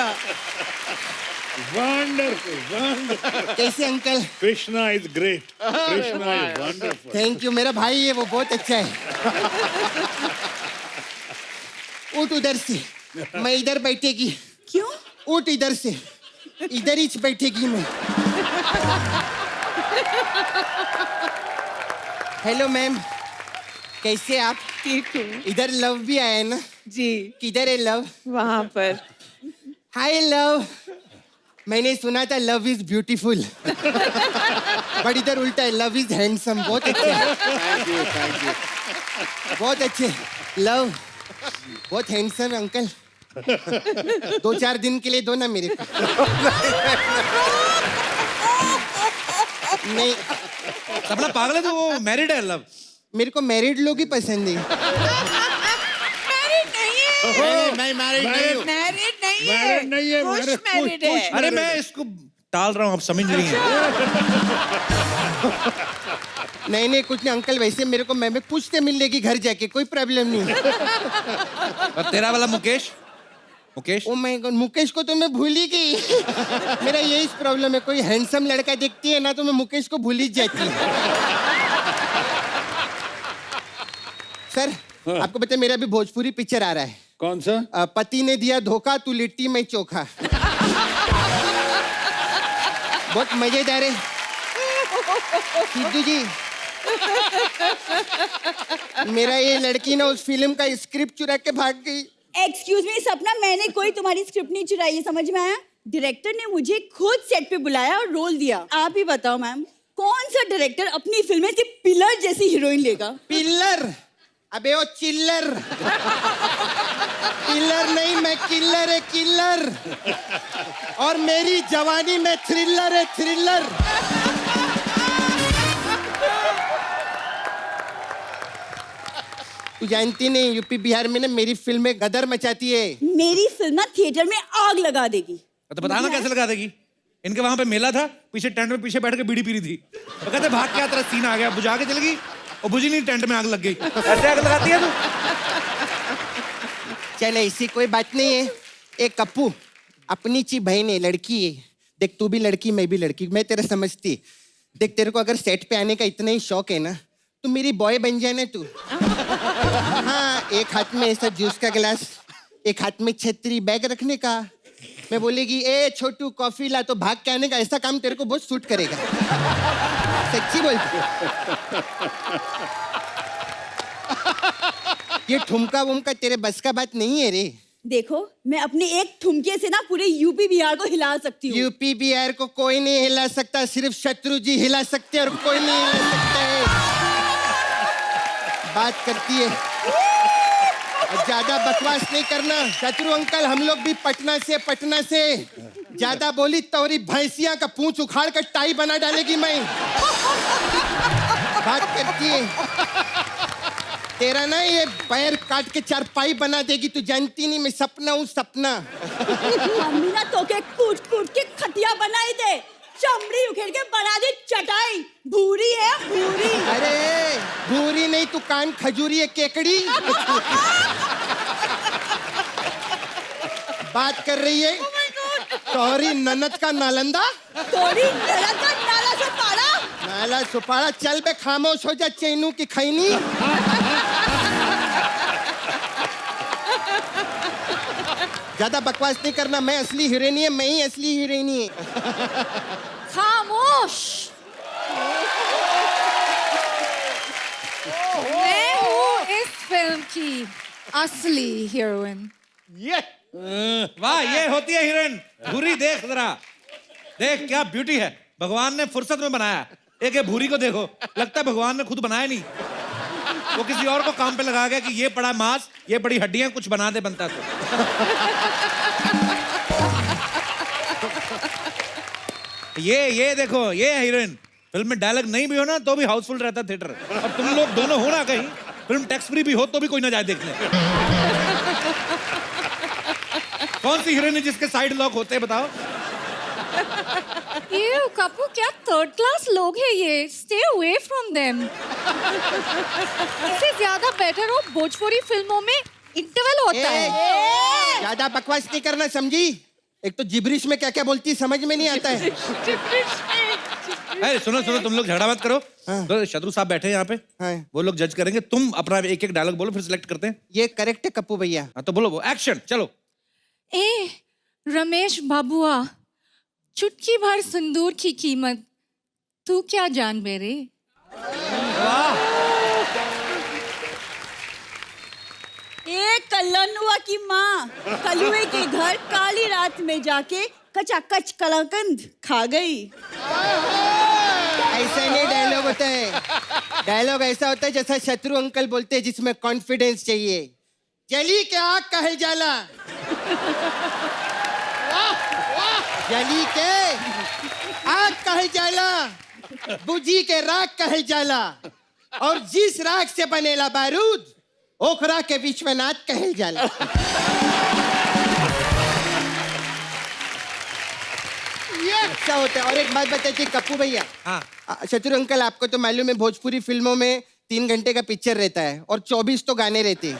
Wonderful wonderful. कैसे uncle? Krishna is great, Krishna is wonderful. Thank you, मेरा भाई है वो बहुत अच्छा है। उठ उधर से, मैं इधर बैठेगी। क्यों? उठ इधर से, इधर ही बैठेगी मैं। हेलो मैम, कैसे आप? ठीक हूँ इधर लव भी आया है ना? जी। किधर है लव? वहाँ पर। हाय लव, मैंने सुना था लव इज ब्यूटीफुल, बट इधर उल्टा है, लव इज हैंडसम। बहुत अच्छे, थैंक यू थैंक यू। बहुत अच्छे। लव बहुत हैंडसम अंकल। 2-4 दिन के लिए दो ना मेरे को। नहीं, सबला पागल है तो वो मैरिड है लव। मेरे को मैरिड लोग ही पसंद है। मैरिड नहीं है। मैं मैरिड नहीं हूँ। मैरिड नहीं है। मैरिड नहीं है, खुश मैरिड मैरिड है। अरे मैं इसको टाल रहा हूँ, आप समझ रही हैं। नहीं नहीं, कुछ नहीं अंकल, वैसे मेरे को मैं पूछते मिल लेगी घर जाके, कोई प्रॉब्लम नहीं। और तेरा वाला Mukesh? Mukesh? Oh my God, Mukesh को तो मैं भूल ही गई। मेरा यही प्रॉब्लम है, कोई हैंडसम लड़का देखती है ना तो मैं मुकेश को भूल ही जाती हूँ। सर, आपको पता है मेरा भी भोजपुरी पिक्चर आ रहा है। कौन सा? पति ने दिया धोखा, तू लिट्टी में चोखा। बहुत मजेदार है। सिद्धू जी, मेरा ये लड़की ना उस फिल्म का स्क्रिप्ट चुरा के भाग गई। एक्सक्यूज मी सपना, मैंने कोई तुम्हारी स्क्रिप्ट नहीं चुराई है, समझ में आया? डायरेक्टर ने मुझे खुद सेट पे बुलाया और रोल दिया। आप ही बताओ मैम, कौन सा डायरेक्टर अपनी फिल्म में सिर्फ पिलर जैसी हीरोइन लेगा? पिल्लर? अबे वो चिल्लर। पिल्लर नहीं, मैं किल्लर है, किल्लर। और मेरी जवानी में थ्रिलर है, थ्रिलर। तू जानती नहीं, यूपी बिहार में ना मेरी फिल्में गदर मचाती है। मेरी फिल्म ना थिएटर में आग लगा देगी। तो बताना कैसे लगा देगी? इनके वहां पे मेला था, पीछे टेंट में पीछे बैठ के बीड़ी पी रही थी। वो कहते भाग के तेरा सीन आ गया, बुझा के चल गई और बुझी नहीं, टेंट में आग लग गई। ऐसे आग लगाती है तू? चल ऐसी कोई बात नहीं है। एक कप्पू, अपनी ची बहन है, लड़की है। देख तू भी लड़की, मैं भी लड़की, मैं तेरा समझती। देख तेरे को अगर सेट पे आने का इतना ही शौक है ना तो मेरी बॉय बन जाए ना तू। हाँ, एक हाथ में ऐसा जूस का गिलास, एक हाथ में छतरी, बैग रखने का। मैं बोलेगी ए छोटू कॉफी ला, तो भाग के आने का। ऐसा काम तेरे को बहुत सूट करेगा। सच्ची बोलती। ये ठुमका वुमका तेरे बस का बात नहीं है रे। देखो, मैं अपने एक ठुमके से ना पूरे यूपी बिहार को हिला सकती हूँ। यूपी बिहार को कोई नहीं हिला सकता, सिर्फ शत्रु जी हिला सकते हैं और कोई नहीं हिला सकता है। बात करती है और ज्यादा बकवास नहीं करना। शत्रु अंकल, हम लोग भी पटना से। ज्यादा बोली तोरी भैंसिया का पूंछ उखाड़ कर टाई बना डालेगी मैं। बात करती है तेरा ना ये पैर काट के चारपाई बना देगी। तू जानती नहीं मैं सपना हूँ, सपना। मम्मी ना तो के कूट कूट के खटिया बनाई दे, चमड़ी उखेड़ के बना दी चटाई। भूरी है भूरी। अरे भूरी नहीं, तू कान खजूरी है, केकड़ी। बात कर रही है तोहरी ननद का नालंदा, तोरी ननद का नाला सुपारा। नाला सुपारा। चल बे, खामोश हो जा चैनू की खैनी। ज्यादा बकवास नहीं करना। मैं असली हीरोइनी है, मैं ही असली हीरोइनी है। खामोश। मैं हूँ इस फिल्म की असली हीरोइन। ये वाह, ये होती है हीरोइन। बुरी देख जरा। देख क्या ब्यूटी है, भगवान ने फुर्सत में बनाया। एक ये भूरी को देखो, लगता है भगवान ने खुद बनाया नहीं, वो किसी और को काम पे लगा गया कि ये पड़ा मांस, ये पड़ी हड्डियां, कुछ बना दे बनता तो। ये देखो, ये है हीरोइन। फिल्म में डायलॉग नहीं भी हो ना तो भी हाउसफुल रहता थिएटर। और तुम लोग दोनों हो ना कहीं, फिल्म टैक्स फ्री भी हो तो भी कोई ना जाए देखने। कौन सी हीरोइन है जिसके साइड लॉक होते हैं बताओ? ये कपूर क्या थर्ड क्लास लोग हैं ये, स्टे अवे फ्रॉम देम। इससे ज्यादा बेटर हो भोजपुरी फिल्मों में इंटरवल होता है। ज्यादा बकवास नहीं करना, समझी? एक तो जिब्रिश में क्या क्या बोलती है समझ में नहीं आता है। अरे सुनो सुनो, तुम लोग झगड़ा मत करो। हाँ। तो शत्रु साहब बैठे हैं यहाँ पे, हाँ। वो लोग जज करेंगे। तुम अपना एक एक डायलॉग बोलो, फिर सिलेक्ट करते हैं। ये करेक्ट है कप्पू भैया। हाँ तो बोलो, वो एक्शन चलो। ए रमेश बाबुआ, चुटकी भर सिंदूर की कीमत तू क्या जान मेरे। एक कल्लनुआ की माँ कलुए के घर काली रात में जाके कचाकच कलाकंद खा गई। ऐसा नहीं डायलॉग होता है। डायलॉग ऐसा होता है जैसा शत्रु अंकल बोलते हैं, जिसमें कॉन्फिडेंस चाहिए। जली के आग कहल जाला, जली के आग कहल जाला, बुझी के राख कहल जाला, और जिस राख से बनेला बारूद ओखरा के विश्वनाथ कहल जाला। ये अच्छा होता है। और एक बात बताइए कप्पू भैया, हाँ शत्रु अंकल, आपको तो मालूम है भोजपुरी फिल्मों में 3 घंटे का पिक्चर रहता है और 24 तो गाने रहते हैं।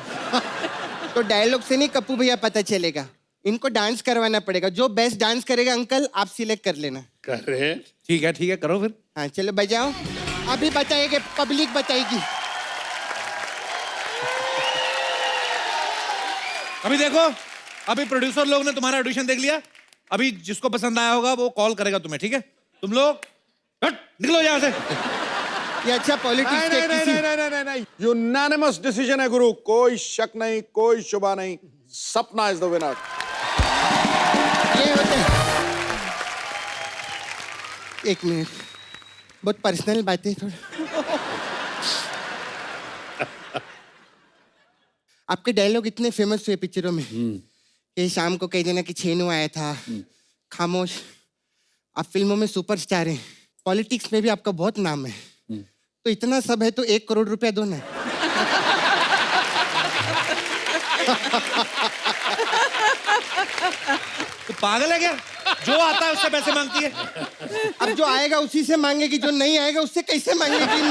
तो डायलॉग से नहीं कप्पू भैया पता चलेगा, इनको डांस करवाना पड़ेगा। जो बेस्ट डांस करेगा अंकल आप सिलेक्ट कर लेना। कर रहे हैं। ठीक है करो फिर। हाँ चलो बजाओ। अभी बताइए, पब्लिक बताएगी। अभी देखो, अभी प्रोड्यूसर लोग ने तुम्हारा ऑडिशन देख लिया। अभी जिसको पसंद आया होगा वो कॉल करेगा तुम्हें, ठीक है? तुम लोग हट, निकलो यहाँ से। ये अच्छा पॉलिटिक्स के किसी नहीं, यूनानिमस डिसीजन है गुरु, कोई शक नहीं, कोई शुबा नहीं। सपना इज द विनर। ये होते हैं। एक मिनट, बहुत पर्सनल बातें थोड़ा। आपके डायलॉग इतने फेमस हुए पिक्चरों में कि शाम को कह देना कि छेनू आया था, खामोश। आप फिल्मों में सुपरस्टार हैं, पॉलिटिक्स में भी आपका बहुत नाम है। तो इतना सब है तो 1 करोड़ रुपया दो ना। तो पागल है क्या? जो आता है उससे पैसे मांगती है। अब जो आएगा उसी से मांगेगी, जो नहीं आएगा उससे कैसे मांगेगी?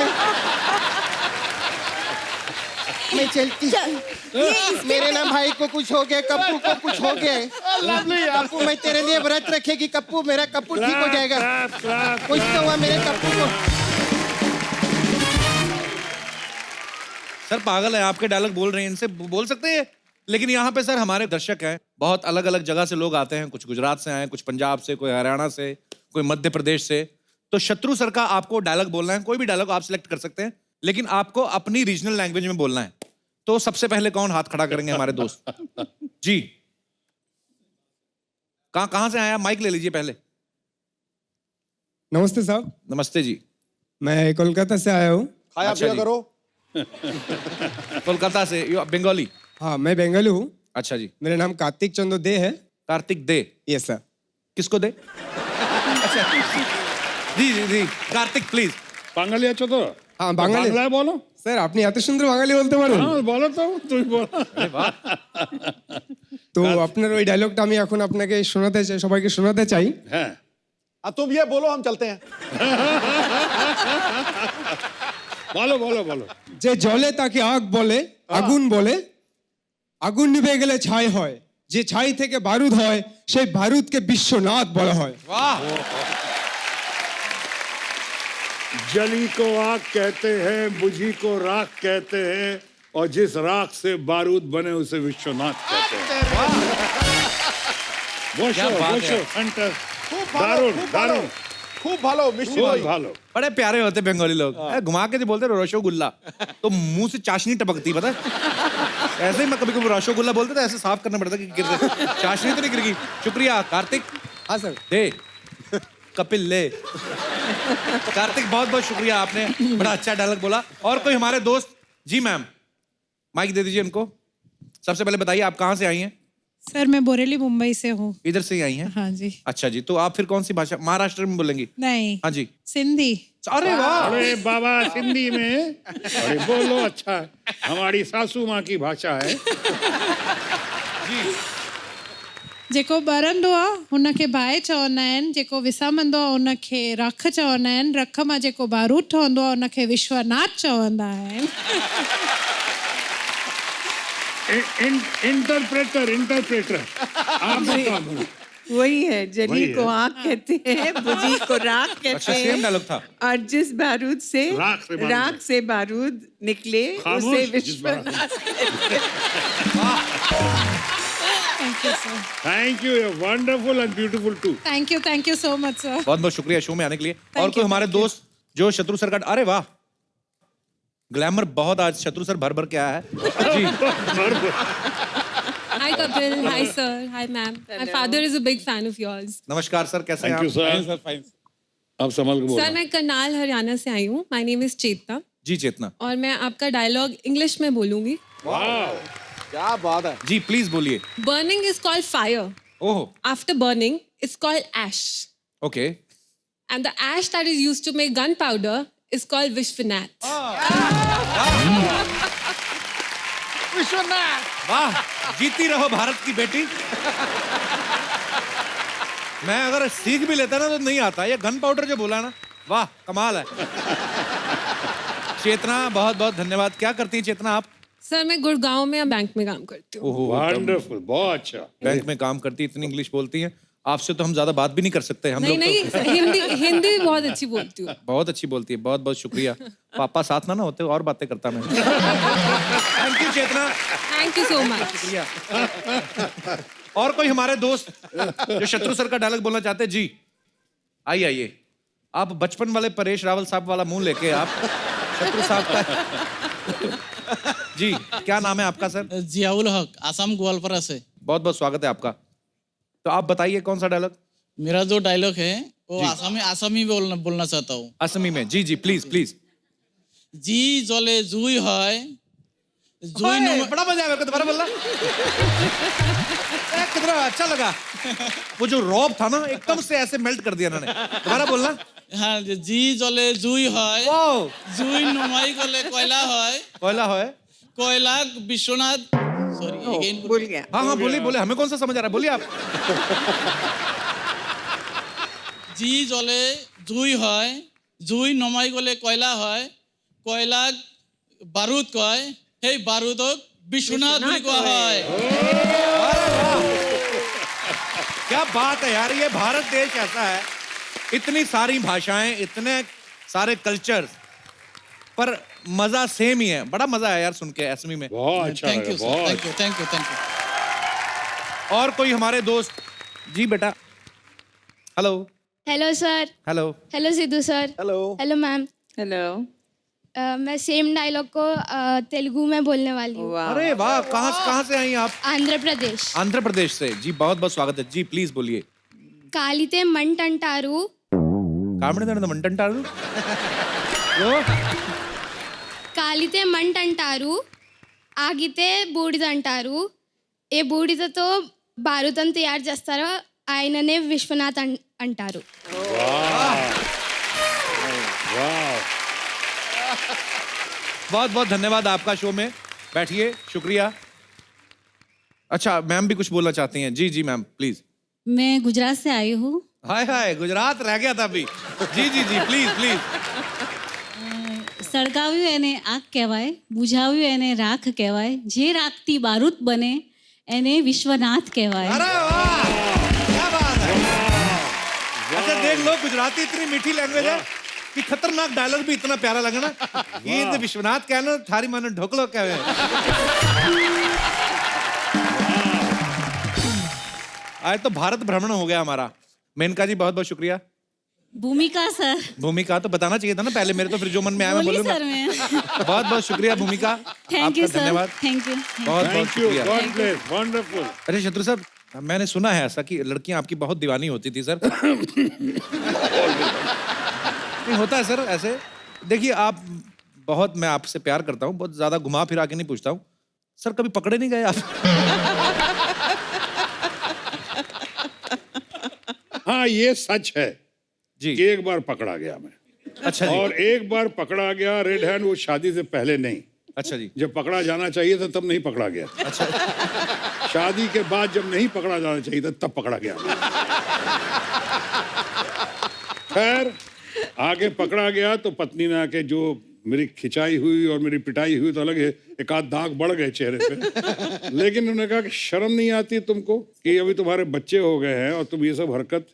मैं चलती। मेरे ना भाई को कुछ हो गया, कप्पू को कुछ हो गया। कप्पू मैं तेरे लिए व्रत रखेगी कप्पू, मेरा कप्पू ठीक हो जाएगा। कुछ तो हुआ मेरे कप्पू को। सर पागल है, आपके डायलॉग बोल रहे हैं, इनसे बोल सकते हैं। लेकिन यहाँ पे सर हमारे दर्शक हैं, बहुत अलग अलग जगह से लोग आते हैं। कुछ गुजरात से आए, कुछ पंजाब से, कोई हरियाणा से, कोई मध्य प्रदेश से। तो शत्रु सर का आपको डायलॉग बोलना है, कोई भी डायलॉग आप सिलेक्ट कर सकते हैं, लेकिन आपको अपनी रीजनल लैंग्वेज में बोलना है। तो सबसे पहले कौन हाथ खड़ा करेंगे? हमारे दोस्त जी। कहाँ से आया? माइक ले लीजिए पहले। नमस्ते साहब। नमस्ते जी। मैं कोलकाता से आया हूँ। खाया अच्छा पिया जी। करो। कोलकाता से, यू बंगाली? हाँ मैं बेंगलुरु हूँ। अच्छा जी। मेरा नाम कार्तिक चंद्र दे है। कार्तिक दे? Yes sir. किसको दे? अच्छा जी जी जी, कार्तिक प्लीज। বাঙালি আছো তো? हाँ বাঙালি। বাংলায় বলো। স্যার আপনি এত সুন্দর বাঙালি বলতে পারেন? হ্যাঁ বলো তো, তুমি বলো। তো আপনার ওই ডায়লগটা আমি এখন আপনাকে শোনাতে চাই, সবাইকে শোনাতে চাই। হ্যাঁ तुम ये बोलो, हम चलते हैं। বলো বলো বলো। যে জলে তাকে আগ বলে, আগুন বলে, আগুন নিভে গেলে ছাই হয়, যে ছাই থেকে বারুদ হয় সেই বারুদকে বিশ্বনাথ বলা হয়। वाह। जली को आग कहते हैं, बुझी को राख कहते हैं, और जिस राख से बारूद बने उसे विश्वनाथ कहते हैं। क्या बात है। खूब भालो, दारुण खूब भालो, दारुण, खूब भालो मिश्री बहुत भाई। भालो। बड़े प्यारे होते बंगाली लोग। घुमा के जो बोलते रसोगुल्ला, तो मुंह से चाशनी टपकती, पता है? ऐसे ही मैं कभी कभी रसोगुल्ला बोलते तो ऐसे साफ करना पड़ता कि गिर चाशनी तो नहीं गिर गई। शुक्रिया कार्तिक। हाँ सर। दे। कपिल ले। कार्तिक बहुत बहुत शुक्रिया, आपने बड़ा अच्छा डायलॉग बोला। और कोई हमारे दोस्त? जी मैम, माइक दे दीजिए उनको। सबसे पहले बताइए आप कहाँ से आई हैं? सर मैं बोरेली मुंबई से हूँ। इधर से ही आई हैं? हाँ जी। अच्छा जी, तो आप फिर कौन सी भाषा, महाराष्ट्र में बोलेंगी? नहीं, हाँ जी। सिंधी। अरे वाह, अरे बाबा सिंधी में, अरे बोलो, अच्छा है। हमारी सासू माँ की भाषा है। जेको ॿरंदो आहे हुनखे बाहि चवंदा आहिनि, जेको विसामंदो आहे हुनखे रख चवंदा आहिनि, रख मां जेको बारूद ठहंदो आहे हुनखे विश्वनाथ चवंदा आहिनि। इंटरप्रेटर आप बताओ। वही है, जली को आँख कहते हैं, बुझी को राख कहते अच्छा हैं। सेम डायलॉग था। और जिस बारूद से राख से बारूद निकले खामोश उसे जिस Vishwanath. Thank you sir. Thank you, wonderful and beautiful too. Thank you so much sir. बहुत बहुत शुक्रिया शो में आने के लिए। और कोई हमारे दोस्त जो शत्रु सर का, अरे वाह, ग्लैमर बहुत आज शत्रु सर भर भर के आया है जी। Hi Kapil, hi sir, hi ma'am. My father is a big fan of yours. नमस्कार सर, कैसे हैं थैंक यू आप? सर। अब संभल के बोलो। सर मैं करनाल हरियाणा से आई हूँ. My name is चेतना जी चेतना और मैं आपका डायलॉग इंग्लिश में बोलूंगी. वाह, क्या बात है। जी, प्लीज बोलिए। Burning is called fire. Oh, After burning, it's called ash. Okay. And the ash that is used to make gunpowder is called Vishwanath. Vishwanath. वाह, जीती रहो भारत की बेटी। मैं अगर सीख भी लेता ना तो नहीं आता, ये गन पाउडर जो बोला ना, वाह कमाल है। चेतना बहुत बहुत धन्यवाद। क्या करती है चेतना आप? सर मैं गुड़गांव में बैंक में काम करती हूँ. ओहो, वंडरफुल, बहुत अच्छा। बैंक में काम करती, इतनी इंग्लिश बोलती हैं। आपसे तो हम ज्यादा बात भी नहीं कर सकते हम नहीं लोग नहीं, तो। हिंदी भी बहुत अच्छी बोलती हूँ. बहुत अच्छी बोलती है, बहुत बहुत शुक्रिया। पापा साथ ना होते और बातें करता मैं। Thank you Chetna, thank you so much. शुक्रिया। और कोई हमारे दोस्त जो शत्रु सर का डायलॉग बोलना चाहते हैं? जी आइए आइए। आप बचपन वाले परेश रावल साहब वाला मुंह लेके आप शत्रु साहब का। जी क्या नाम है आपका सर? जियाउल हक, आसाम ग्वालपारा से। बहुत बहुत स्वागत है आपका। तो आप बताइए कौन सा डायलॉग? मेरा जो डायलॉग है वो आसामी बोलना चाहता हूँ। असमी में? जी जी प्लीज प्लीज। जी जले जुई है, जुई ओए, बड़ा मजा आया, दोबारा बोलना। कितना अच्छा लगा। वो जो रॉब था ना एकदम से ऐसे मेल्ट कर दिया इन्होंने। दोबारा बोलना। हाँ, जी जले जुई है, ओ जुई नुमाई गले कोयला है, कोयला है, कोयला विश्वनाथ। सॉरी अगेन भूल गया. हाँ हाँ बोलिए बोलिए, हमें कौन सा समझ आ रहा है, बोलिए आप। जी जले जुई है, जुई नुमाई गले कोयला है, कोयला बारूद कय, हे बारूदक विश्वनाथ বুলি কোৱা হয়। क्या बात है यार, ये भारत देश ऐसा है, इतनी सारी भाषाएं, इतने सारे कल्चर, पर मजा सेम ही है। बड़ा मजा आया यार सुन के असमी में। बहुत अच्छा थैंक यू लगा, सर, बहुत। Thank you. और कोई हमारे दोस्त? जी बेटा। Hello hello sir. Hello hello Sidhu sir. Hello. Hello ma'am. Hello. मैं सेम डायलॉग को तेलुगु में बोलने वाली हूँ। अरे वाह, कहाँ से आई आप? आंध्र प्रदेश। आंध्र प्रदेश से। जी बहुत बहुत स्वागत है। जी प्लीज बोलिए। कालिते मंटंटारू। मंटंटारू కాలితే మంట అంటారు, ఆగితే బూడిద అంటారు, ఏ బూడిదతో భారతం తయారు చేస్తారో ఆయననే విశ్వనాథ్ అంటారు. बहुत बहुत धन्यवाद आपका शो में। बैठिए, शुक्रिया। अच्छा मैम भी कुछ बोलना चाहती हैं? जी जी मैम प्लीज। मैं गुजरात से आई हूँ. हाय हाय, गुजरात रह गया था अभी। जी जी जी प्लीज प्लीज। સળગાવ્યું એને આગ કહેવાય, બુઝાવ્યું એને રાખ કહેવાય, જે રાખતી બારૂદ બને એને વિશ્વનાથ કહેવાય. अरे वाह, क्या बात है। अच्छा देख लो, गुजराती इतनी मीठी लैंग्वेज है कि खतरनाक डायलॉग भी इतना प्यारा लगा ना। ये तो विश्वनाथ कहना, थारी मानो ढोकलो कहे। आज तो भारत भ्रमण हो गया हमारा। मेनका जी बहुत बहुत शुक्रिया। ભૂમિકા સર. भूमिका तो बताना चाहिए था ना पहले, मेरे तो फिर जो मन में आया मैं બોલી बोलूंगा। સર मैं. बहुत बहुत शुक्रिया भूमिका, थैंक यू आपका सर. धन्यवाद, थैंक यू. बहुत बहुत थैंक यू, शुक्रिया। God bless, wonderful. अरे शत्रु साहब, मैंने सुना है ऐसा कि लड़कियां आपकी बहुत दीवानी होती थी सर। नहीं होता है सर ऐसे। देखिए आप बहुत, मैं आपसे प्यार करता हूँ, बहुत ज्यादा घुमा फिरा के नहीं पूछता हूँ सर, कभी पकड़े नहीं गए आप? हाँ ये सच है जी। कि एक बार पकड़ा गया मैं। अच्छा जी। और एक बार पकड़ा गया रेड हैंड, वो शादी से पहले नहीं। अच्छा जी। जब पकड़ा जाना चाहिए था तब नहीं पकड़ा गया। अच्छा। शादी के बाद जब नहीं पकड़ा जाना चाहिए था तब पकड़ा गया। खैर आगे पकड़ा गया तो पत्नी ने आके, जो मेरी खिंचाई हुई और मेरी पिटाई हुई तो अलग है, एक आध दाग बढ़ गए चेहरे पे। लेकिन उन्होंने कहा कि शर्म नहीं आती तुमको कि अभी तुम्हारे बच्चे हो गए हैं और तुम ये सब हरकत,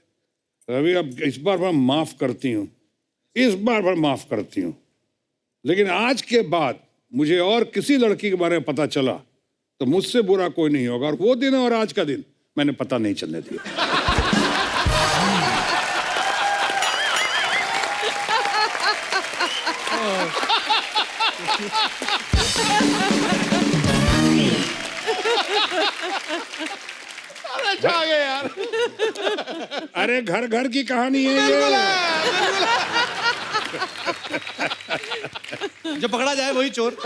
अभी अब इस बार मैं माफ करती हूँ, इस बार मैं माफ करती हूँ, लेकिन आज के बाद मुझे और किसी लड़की के बारे में पता चला तो मुझसे बुरा कोई नहीं होगा। और वो दिन और आज का दिन मैंने पता नहीं चलने दिया। यार अरे घर घर की कहानी है ये। जो पकड़ा जाए वही चोर।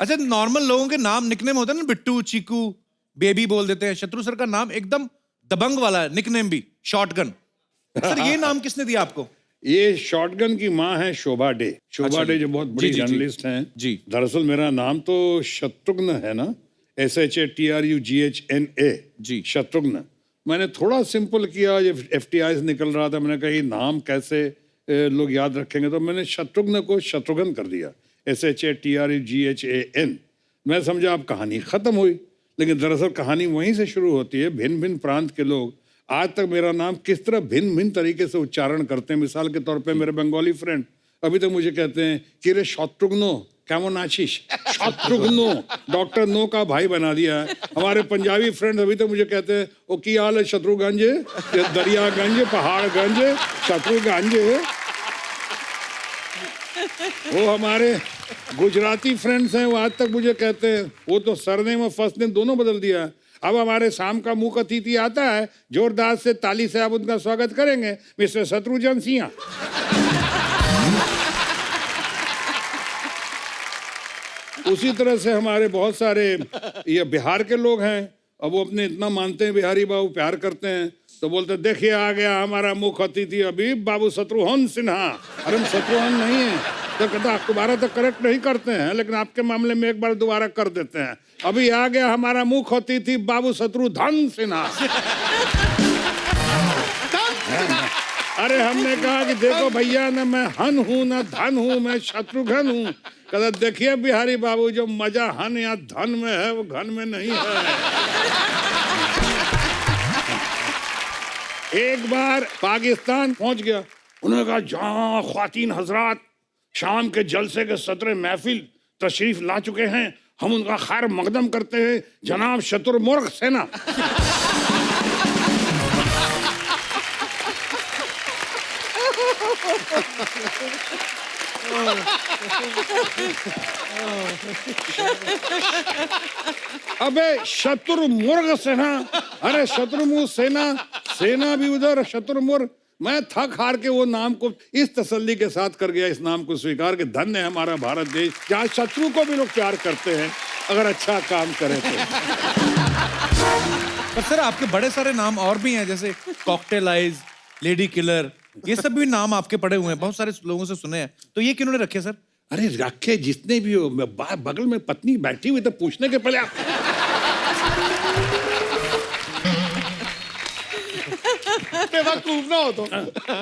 अच्छा नॉर्मल लोगों के नाम निकनेम होते हैं ना, बिट्टू, चीकू, बेबी बोल देते हैं। शत्रु सर का नाम एकदम दबंग वाला है, निकनेम भी शॉटगन। सर ये नाम किसने दिया आपको? ये शॉटगन की माँ है शोभा डे। शोभा डे जो बहुत बड़ी जर्नलिस्ट हैं। जी। दरअसल मेरा नाम तो शत्रुघ्न है ना, SHATRUGHNA जी, शत्रुघ्न। मैंने थोड़ा सिंपल किया, जब FTI निकल रहा था मैंने कहा ये नाम कैसे लोग याद रखेंगे, तो मैंने शत्रुघ्न को शत्रुघ्न कर दिया, SHATRUGHAN। मैं समझा अब कहानी खत्म हुई, लेकिन दरअसल कहानी वहीं से शुरू होती है। भिन्न भिन्न प्रांत के लोग आज तक मेरा नाम किस तरह भिन्न भिन्न तरीके से उच्चारण करते हैं। मिसाल के तौर पे मेरे बंगाली फ्रेंड अभी तक मुझे कहते हैं कि रे शत्रुघ्नो केमन आशीष। शत्रुघ्नो डॉक्टर नो का भाई बना दिया है। हमारे पंजाबी फ्रेंड अभी तक मुझे कहते हैं ओ की हाल है शत्रुगंज, दरियागंज, पहाड़गंज, शत्रुगंज। वो हमारे गुजराती फ्रेंड्स हैं, वो आज तक मुझे कहते हैं, वो तो सरनेम और फर्स्ट नेम दोनों बदल दिया है। अब हमारे शाम का मुख्य अतिथि आता है, जोरदार से ताली से आप उनका स्वागत करेंगे, मिस्टर शत्रुघ्न सिंह। उसी तरह से हमारे बहुत सारे ये बिहार के लोग हैं। अब वो अपने इतना मानते हैं बिहारी बाबू, प्यार करते हैं, तो बोलते देखिए आ गया हमारा मुख्य अतिथि अभी बाबू शत्रुघ्न सिन्हा। अरे हम शत्रुघ्न नहीं है, तो कहता दोबारा तो करेक्ट नहीं करते हैं, लेकिन आपके मामले में एक बार दोबारा कर देते हैं। अभी आ गया हमारा मुख्य अतिथि बाबू शत्रुघ्न सिन्हा। अरे हमने कहा कि देखो भैया, न मैं हन हूँ न धन हूँ, मैं शत्रुघ्न हूँ। कहता देखिए बिहारी बाबू, जो मजा हन या धन में है वो घन में नहीं है। एक बार पाकिस्तान पहुंच गया, उन्होंने कहा जहां ख्वातीन हजरात शाम के जलसे के सदर महफिल तशरीफ ला चुके हैं, हम उनका खैर मकदम करते हैं जनाब शत्रुमुर्ग सेना। अबे शत्रुमुर्ग सेना, अरे शत्रुमुर्ग सेना, सेना भी उधर शत्रुमुर्ग। मैं थक हार के वो नाम को इस तसल्ली के साथ कर गया, इस नाम को स्वीकार के धन्य है हमारा भारत देश, जहाँ शत्रु को भी लोग प्यार करते हैं अगर अच्छा काम करें तो। पर सर आपके बड़े सारे नाम और भी हैं, जैसे कॉकटेल आइज, लेडी किलर, ये सब भी नाम आपके पड़े हुए हैं, बहुत सारे लोगों से सुने हैं। तो ये किन्होंने रखे सर? अरे रखे जितने भी हो, बगल में पत्नी बैठी हुई तो पूछने के पहले आप बेवकूफ ना हो तो।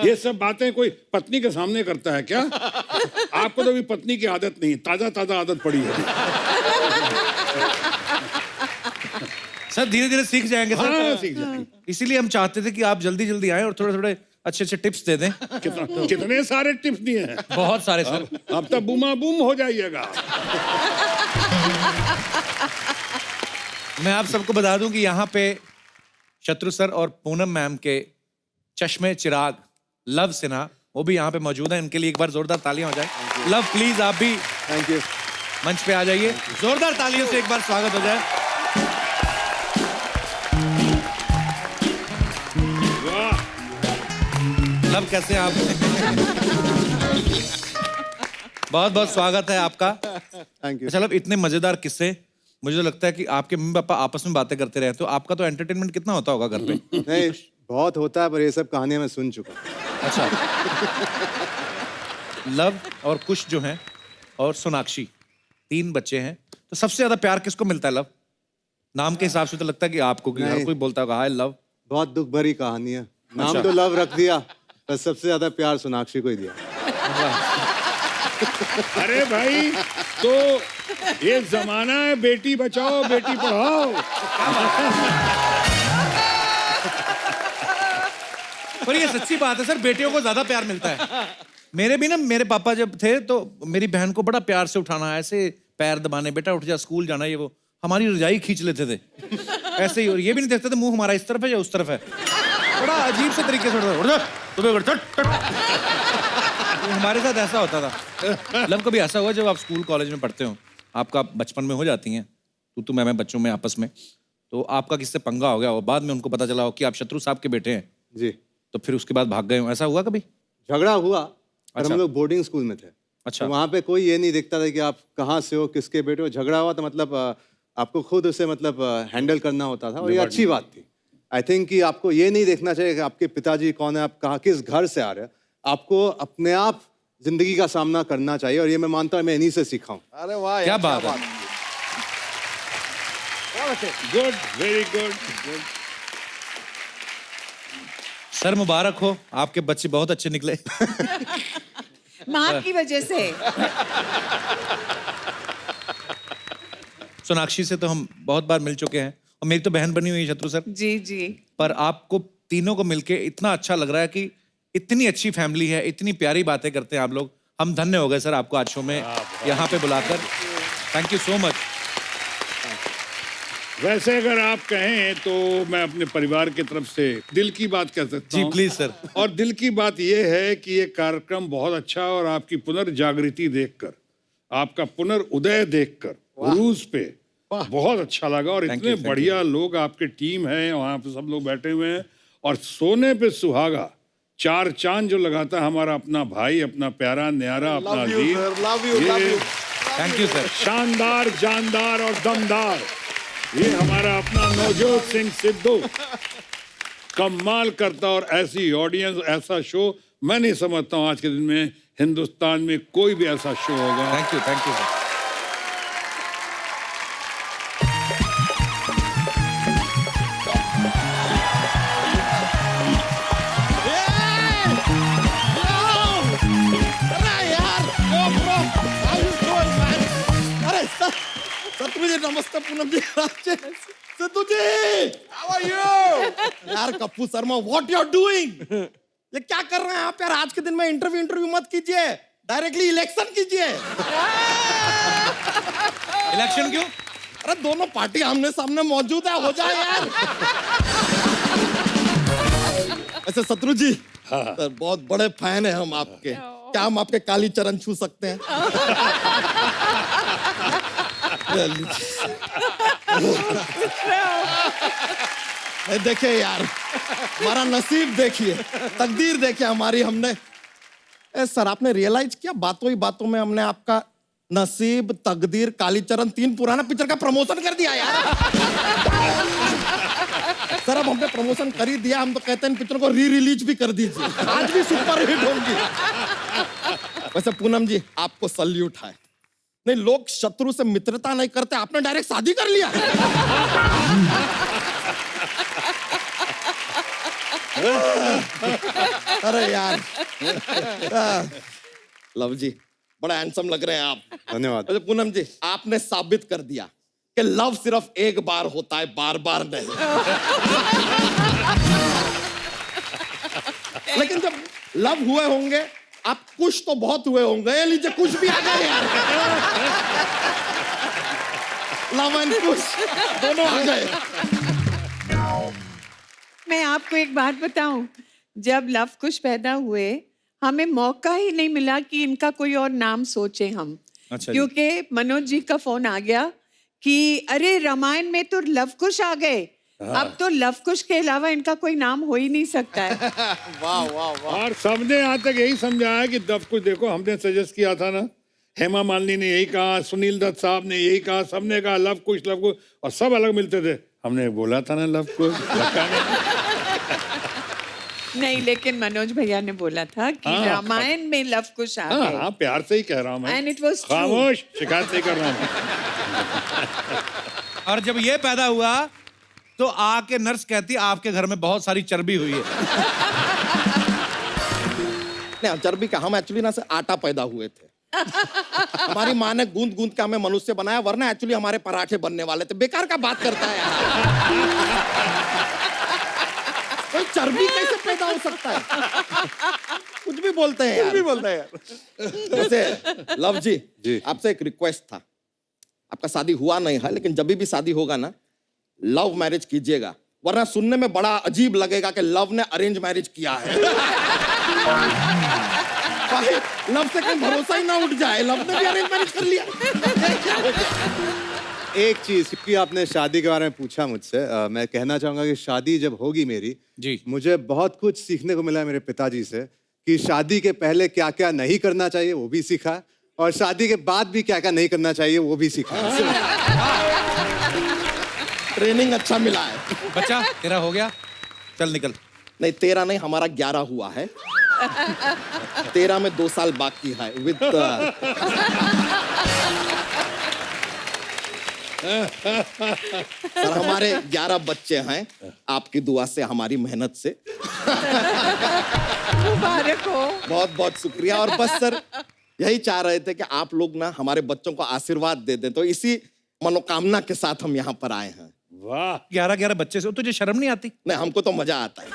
ये सब बातें कोई पत्नी के सामने करता है क्या? आपको तो भी पत्नी की आदत नहीं, ताजा ताजा आदत पड़ी है। सर धीरे धीरे सीख जाएंगे सर। हाँ, सीख जाएंगे। इसीलिए हम चाहते थे कि आप जल्दी जल्दी आए और थोड़े थोड़े अच्छे अच्छे टिप्स दे दें। कितने सारे टिप्स दिए हैं? बहुत सारे सर। अब तो बूमा बूम हो जाइएगा। मैं आप सबको बता दूं कि यहाँ पे शत्रु सर और पूनम मैम के चश्मे चिराग लव सिन्हा, वो भी यहाँ पे मौजूद है। इनके लिए एक बार जोरदार तालियां हो जाए। लव प्लीज आप भी। Thank you. मंच पे आ जाइए, जोरदार तालियों से एक बार स्वागत हो जाए। वाह, लव कैसे हैं आप? बहुत बहुत स्वागत है आपका। Thank you. अच्छा लव, इतने मजेदार किस्से, मुझे तो लगता है कि आपके मम्मी पापा आपस में बातें करते रहे, तो आपका तो एंटरटेनमेंट कितना होता होगा घर पे? नहीं, बहुत होता है, पर ये सब कहानियां मैं सुन चुका हूं। अच्छा। लव और कुश जो हैं और सोनाक्षी, 3 बच्चे हैं, तो सबसे ज्यादा प्यार किसको मिलता है लव? नाम के हिसाब से तो लगता है कि आपको, कि हर नहीं। कोई बोलता होगा हाय लव। बहुत दुख भरी कहानी है। नाम अच्छा। तो लव रख दिया, पर सबसे ज्यादा प्यार सोनाक्षी को ही दिया। अरे भाई, तो ये जमाना है बेटी बचाओ बेटी पढ़ाओ। पर ये सच्ची बात है सर, बेटियों को ज्यादा प्यार मिलता है। मेरे भी ना, मेरे पापा जब थे तो मेरी बहन को बड़ा प्यार से उठाना, ऐसे पैर दबाने, बेटा उठ जा स्कूल जाना, ये वो हमारी रजाई खींच लेते थे ऐसे ही, और ये भी नहीं देखते थे मुंह हमारा इस तरफ है या उस तरफ है, बड़ा अजीब से तरीके से उठ जा तुम्हें उठ, हमारे साथ ऐसा होता था। लव कभी ऐसा हुआ जब आप स्कूल कॉलेज में पढ़ते हो, आपका बचपन में हो जाती हैं तू मैं बच्चों में आपस में, तो आपका किससे पंगा हो गया और बाद में उनको पता चला हो कि आप शत्रु साहब के बेटे हैं, जी। तो फिर उसके बाद भाग गए हो, ऐसा हुआ कभी? झगड़ा हुआ, पर अच्छा। हम लोग बोर्डिंग स्कूल में थे। अच्छा। तो वहाँ पे कोई ये नहीं देखता था कि आप कहाँ से हो, किसके बेटे हो। झगड़ा हुआ तो मतलब आपको खुद उसे मतलब हैंडल करना होता था, और ये अच्छी बात थी। आई थिंक कि आपको ये नहीं देखना चाहिए कि आपके पिताजी कौन है, आप कहाँ किस घर से आ रहे हैं। आपको अपने आप जिंदगी का सामना करना चाहिए, और ये मैं मानता हूँ मैं इन्हीं से सीखा हूँ। अरे वाह, क्या बात है। Good, very good. सर मुबारक हो, आपके बच्चे बहुत अच्छे निकले। माँ की वजह से। सोनाक्षी से तो हम बहुत बार मिल चुके हैं, और मेरी तो बहन बनी हुई है शत्रु सर, जी जी। पर आपको तीनों को मिलके इतना अच्छा लग रहा है कि इतनी अच्छी फैमिली है, इतनी प्यारी बातें करते हैं आप लोग। हम धन्य हो गए सर आपको आज शो में यहाँ पे बुलाकर। Thank you so much. वैसे अगर आप कहें तो मैं अपने परिवार की तरफ से दिल की बात कह सकता जी हूं। Please sir. और दिल की बात यह है कि ये कार्यक्रम बहुत अच्छा, और आपकी पुनर्जागृति देखकर, आपका पुनर्उदय देखकर रूस पे बहुत अच्छा लगा, और इतने बढ़िया लोग आपके टीम है, वहाँ पे सब लोग बैठे हुए हैं, और सोने पे सुहागा 4 चांद जो लगाता है हमारा अपना भाई, अपना प्यारा न्यारा, अपना अजीज, love you, love you. Thank you sir. शानदार, जानदार और दमदार, ये हमारा अपना नवजोत सिंह सिद्धू कमाल करता। और ऐसी ऑडियंस, ऐसा शो मैं नहीं समझता हूँ आज के दिन में हिंदुस्तान में कोई भी ऐसा शो होगा। Thank you sir. मुझे नमस्ते Poonam ji. Sidhu ji, how are you? यार Kappu Sharma, what you are doing? ये क्या कर रहे हैं आप यार? आज के दिन में इंटरव्यू मत कीजिए, डायरेक्टली इलेक्शन कीजिए। इलेक्शन क्यों? अरे दोनों पार्टी आमने सामने मौजूद है, हो जाए यार। ऐसे शत्रु जी, सर बहुत बड़े फैन है हम आपके, क्या हम आपके काली चरण छू सकते हैं? देखिए यार, हमारा नसीब देखिए, तकदीर देखिए हमारी। हमने सर, आपने रियलाइज किया बातों ही बातों में हमने आपका नसीब, तकदीर, कालीचरण 3 पुराना पिक्चर का प्रमोशन कर दिया यार। सर अब हमने प्रमोशन कर ही दिया, हम तो कहते हैं इन पिक्चर को री-रिलीज भी कर दीजिए, आज भी सुपर हिट होंगी। वैसे पूनम जी, आपको सल्यूट है। नहीं, लोग शत्रु से मित्रता नहीं करते, आपने डायरेक्ट शादी कर लिया। अरे यार, लव जी बड़ा हैंडसम लग रहे हैं आप। धन्यवाद। अरे पूनम जी, आपने साबित कर दिया कि लव सिर्फ एक बार होता है, बार बार नहीं। लेकिन जब लव हुए होंगे, आप कुछ तो बहुत हुए होंगे। ये लीजिए, कुछ भी आ गए यार। लव एंड कुछ दोनों आ गए। मैं आपको एक बात बताऊं, जब लव कुश पैदा हुए, हमें मौका ही नहीं मिला कि इनका कोई और नाम सोचें हम। अच्छा जी। क्योंकि मनोज जी का फोन आ गया कि अरे रामायण में तो लव कुश आ गए, अब तो लव कुश के अलावा इनका कोई नाम हो ही नहीं सकता है। वाह वाह वाह। और सबने यहाँ तक यही समझाया कि दब कुछ देखो, हमने सजेस्ट किया था ना, हेमा मालिनी ने यही कहा, सुनील दत्त साहब ने यही कहा, सबने कहा लव कुश, और सब अलग मिलते थे। हमने बोला था ना लव कुश, नहीं, लेकिन मनोज भैया ने बोला था कि हाँ, रामायण में लव कुश आ हाँ गए। हाँ, प्यार से ही कह रहा हूँ मैं। And it was true. खामोश, शिकायत नहीं कर रहा हूँ। और जब ये पैदा हुआ तो आके नर्स कहती आपके घर में बहुत सारी चर्बी हुई है। नहीं, चर्बी का हम एक्चुअली ना से आटा पैदा हुए थे। हमारी माँ ने गूंद गूंद के हमें मनुष्य बनाया, वरना एक्चुअली हमारे पराठे बनने वाले थे। बेकार का बात करता है यार। कोई चर्बी कैसे पैदा हो सकता है? कुछ भी बोलते हैं यार। भी बोलता है यार। वैसे लव जी, आपसे एक रिक्वेस्ट था। आपका शादी हुआ नहीं है, लेकिन जब भी शादी होगा ना, लव मैरिज कीजिएगा, वरना सुनने में बड़ा अजीब लगेगा कि लव ने अरेंज मैरिज किया है। भाई, लव से कहीं भरोसा ही ना उठ जाए, लव ने भी अरेंज मैरिज कर लिया। एक चीज, क्योंकि आपने शादी के बारे में पूछा मुझसे, मैं कहना चाहूंगा कि शादी जब होगी मेरी जी, मुझे बहुत कुछ सीखने को मिला है मेरे पिताजी से, कि शादी के पहले क्या क्या नहीं करना चाहिए वो भी सीखा, और शादी के बाद भी क्या क्या नहीं करना चाहिए वो भी सीखा। ट्रेनिंग अच्छा मिला है। बच्चा तेरा हो गया, चल निकल। नहीं, 13 नहीं, हमारा 11 हुआ है। 13 में 2 साल बाकी है विद सर, हमारे 11 बच्चे हैं, आपकी दुआ से, हमारी मेहनत से। मुबारक हो। बहुत बहुत शुक्रिया। और बस सर यही चाह रहे थे कि आप लोग ना हमारे बच्चों को आशीर्वाद दे दें, तो इसी मनोकामना के साथ हम यहाँ पर आए हैं। वाह, 11 बच्चे से तुझे शर्म नहीं आती? नहीं, हमको तो मजा आता है।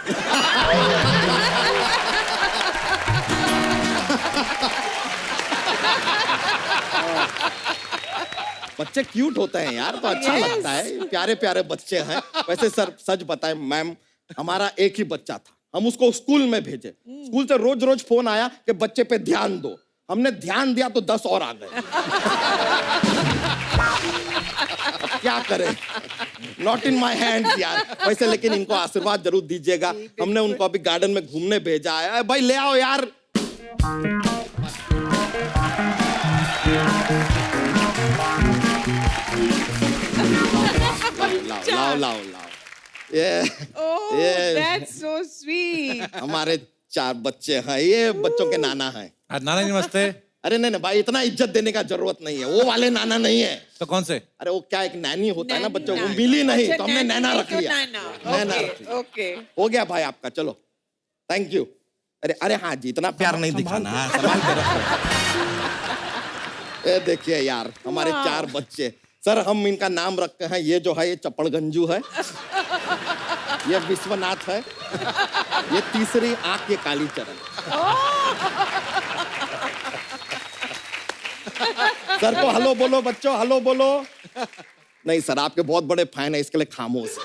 बच्चे क्यूट होते हैं यार, तो अच्छा लगता है। प्यारे प्यारे बच्चे हैं। वैसे सर सच बताएं मैम, हमारा एक ही बच्चा था, हम उसको स्कूल में भेजे। स्कूल से रोज रोज फोन आया कि बच्चे पे ध्यान दो। हमने ध्यान दिया तो 10 और आ गए। क्या करें, नॉट इन माई हैंड यार। वैसे लेकिन इनको आशीर्वाद जरूर दीजिएगा। हमने उनको अभी गार्डन में घूमने भेजा है। भाई ले आओ यार। लाओ लाओ लाओ। Oh, ये that's so sweet. हमारे 4 बच्चे हैं, ये बच्चों के नाना हैं। नाना जी नमस्ते। अरे नहीं नहीं भाई, इतना इज्जत देने का जरूरत नहीं है, वो वाले नाना नहीं है। तो कौन से? अरे वो क्या, एक नैनी होता है ना बच्चों को, मिली नहीं तो हमने नैना रख लिया। नैना रख लिया। ओके, हो गया भाई आपका, चलो थैंक यू। अरे अरे हाँ जी, इतना प्यार नहीं दिखाना है, संभाल के रखो। ये देखिए यार, हमारे 4 बच्चे। सर हम इनका नाम रखते हैं, ये जो है ये चपड़गंजू है, ये विश्वनाथ है, ये तीसरी आंख ये कालीचरण। सर को हेलो बोलो बच्चों, हेलो बोलो। नहीं सर, आपके बहुत बड़े फैन है, इसके लिए खामोश।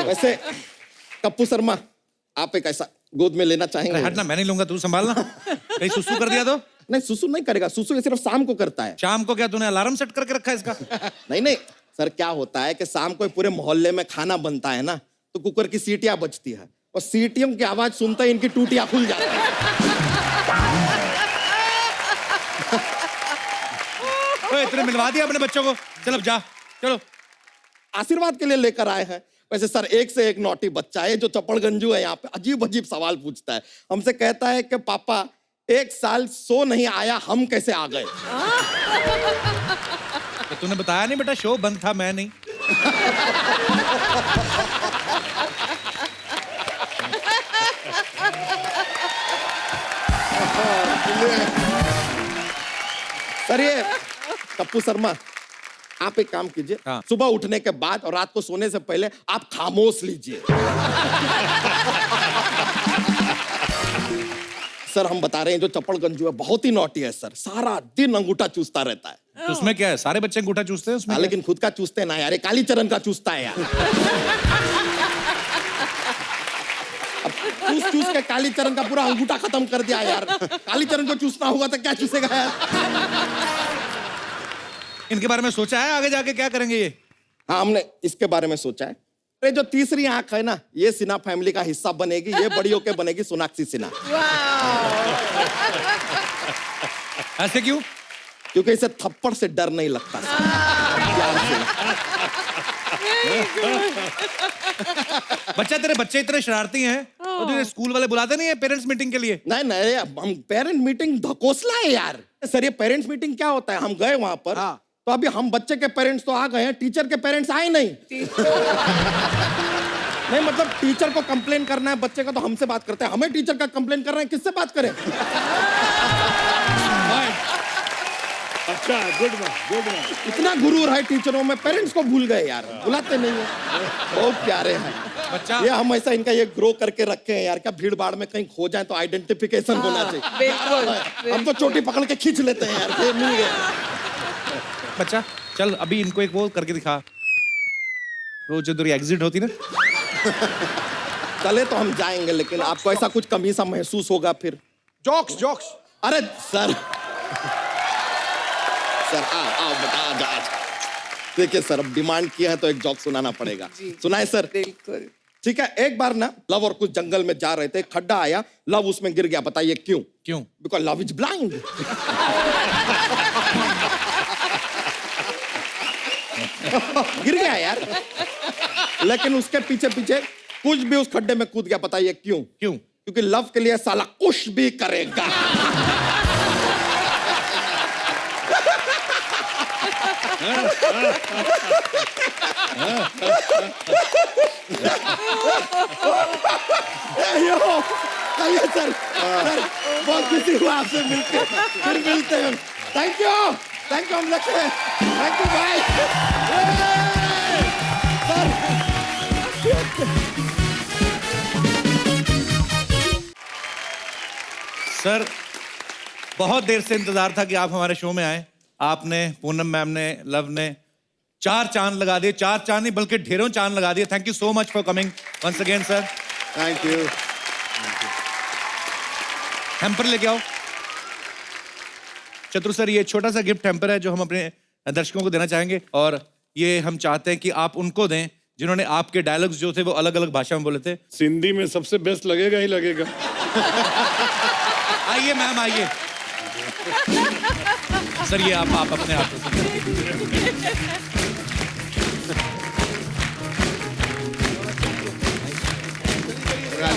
वैसे कप्पू शर्मा, आप एक ऐसा गोद में लेना चाहेंगे? हटना, मैं नहीं लूंगा, तू संभालना। कहीं सुसु कर दिया तो? नहीं, सुसु नहीं करेगा, सुसु ये सिर्फ शाम को करता है। शाम को क्या तूने अलार्म सेट करके रखा है इसका? नहीं नहीं सर, क्या होता है कि शाम को पूरे मोहल्ले में खाना बनता है ना, तो कुकर की सीटियां बजती है, और सीटियों की आवाज सुनते ही इनकी टूटियां खुल जाती है। इतने मिलवा दिया अपने बच्चों को, चल अब जा, चलो। आशीर्वाद के लिए लेकर आए हैं। वैसे सर एक से एक नौटी बच्चा है, जो चपड़गंजू है यहाँ पे, अजीब अजीब सवाल पूछता है। हमसे कहता है कि पापा 1 साल सो नहीं आया, हम कैसे आ गए? तो तूने बताया नहीं बेटा, शो बंद था, मैं नहीं। सर ये कप्पू शर्मा, आप एक काम कीजिए, हाँ। सुबह उठने के बाद और रात को सोने से पहले आप खामोश लीजिए। सर हम बता रहे हैं, जो चपड़गंजू है बहुत ही नॉटी है सर, सारा दिन अंगूठा चूसता रहता है। तो उसमें क्या है, सारे बच्चे अंगूठा चूसते हैं उसमें? लेकिन खुद का चूसते ना यार, ये कालीचरण का चूसता है यार। अब चूस चूस के कालीचरण का पूरा अंगूठा खत्म कर दिया यार। कालीचरण को चूसना होगा तो क्या चूसेगा यार? इनके बारे में सोचा है आगे जाके क्या करेंगे ये? हाँ, हमने इसके बारे में सोचा है। अरे जो तीसरी आंख है ना, ये सिन्हा फैमिली का हिस्सा बनेगी, ये बड़ी होके बनेगी सोनाक्षी सिन्हा। ऐसे क्यों? क्योंकि इसे थप्पड़ से डर नहीं लगता। प्यार से। बच्चा, तेरे बच्चे इतने शरारती हैं तो तुझे स्कूल वाले बुलाते नहीं है पेरेंट्स मीटिंग के लिए? नहीं नहीं, हम पेरेंट मीटिंग धकोसला है यार। सर ये पेरेंट्स मीटिंग क्या होता है? हम गए वहां पर, तो अभी हम बच्चे के पेरेंट्स तो आ गए हैं, टीचर के पेरेंट्स आए नहीं। नहीं मतलब टीचर को कंप्लेन करना है बच्चे का तो हमसे बात करते हैं, हमें टीचर का कंप्लेन कर रहे हैं, किससे बात करें? अच्छा, गुड वन, गुड वन। इतना गुरूर है टीचरों में, पेरेंट्स को भूल गए यार, बुलाते नहीं है। बहुत प्यारे हैं बच्चा। ये हम ऐसा इनका ये ग्रो करके रखे हैं यार, क्या भीड़ भाड़ में कहीं खो जाए तो आइडेंटिफिकेशन होना चाहिए। बिल्कुल। हम तो चोटी पकड़ के खींच लेते हैं यार, ये मिल गया। बच्चा चल अभी इनको एक वो करके दिखा, वो जो तेरी एग्जिट होती ना। चले तो हम जाएंगे, लेकिन आपको ऐसा कुछ कमी सा महसूस होगा फिर। Jokes jokes. अरे सर आओ बेटा, आ। देखिए सर, अब डिमांड किया है तो एक जोक सुनाना पड़ेगा। सुनाए सर? बिल्कुल। ठीक है। एक बार ना लव और कुछ जंगल में जा रहे थे, खड्डा आया, लव उसमें गिर गया। बताइए क्यों? क्यों? Because love is blind. गिर गया यार, लेकिन उसके पीछे पीछे कुछ भी उस खड्डे में कूद गया। बताइए क्यों? क्यों? क्योंकि लव के लिए साला कुछ भी करेगा। चलिए सर, बहुत खुशी हुआ आपसे मिलकर, फिर मिलते हैं। थैंक यू, हम लगते हैं। थैंक यू भाई। सर बहुत देर से इंतजार था कि आप हमारे शो में आए। आपने, पूनम मैम ने, लव ने 4 चांद लगा दिए। 4 चांद नहीं बल्कि ढेरों चांद लगा दिए। Thank you so much for coming once again sir. Thank you. Hamper लेके आओ। चतुर सर, ये छोटा सा गिफ्ट हैम्पर है जो हम अपने दर्शकों को देना चाहेंगे, और ये हम चाहते हैं कि आप उनको दें जिन्होंने आपके डायलॉग्स जो थे वो अलग अलग भाषा में बोले थे। सिंधी में सबसे बेस्ट लगेगा ही लगेगा। आइए मैम, आइए सर, ये आप अपने आप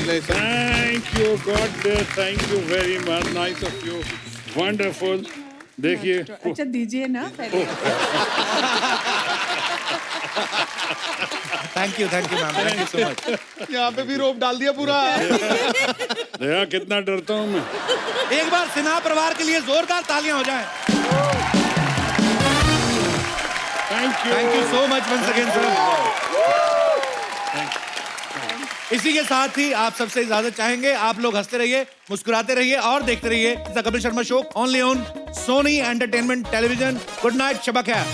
thank you God, thank you very much, nice of you, wonderful. देखिए, अच्छा दीजिए ना पहले। Thank you ma'am, thank you so much. यहाँ पे भी रोप डाल दिया पूरा। देखा कितना डरता हूँ मैं। एक बार सिन्हा परिवार के लिए जोरदार तालियां हो जाएं। Thank you so much once again sir. इसी के साथ ही आप सबसे इजाजत चाहेंगे। आप लोग हंसते रहिए, मुस्कुराते रहिए और देखते रहिए the Kapil Sharma show, only on Sony Entertainment Television. Good night, शबा खैर।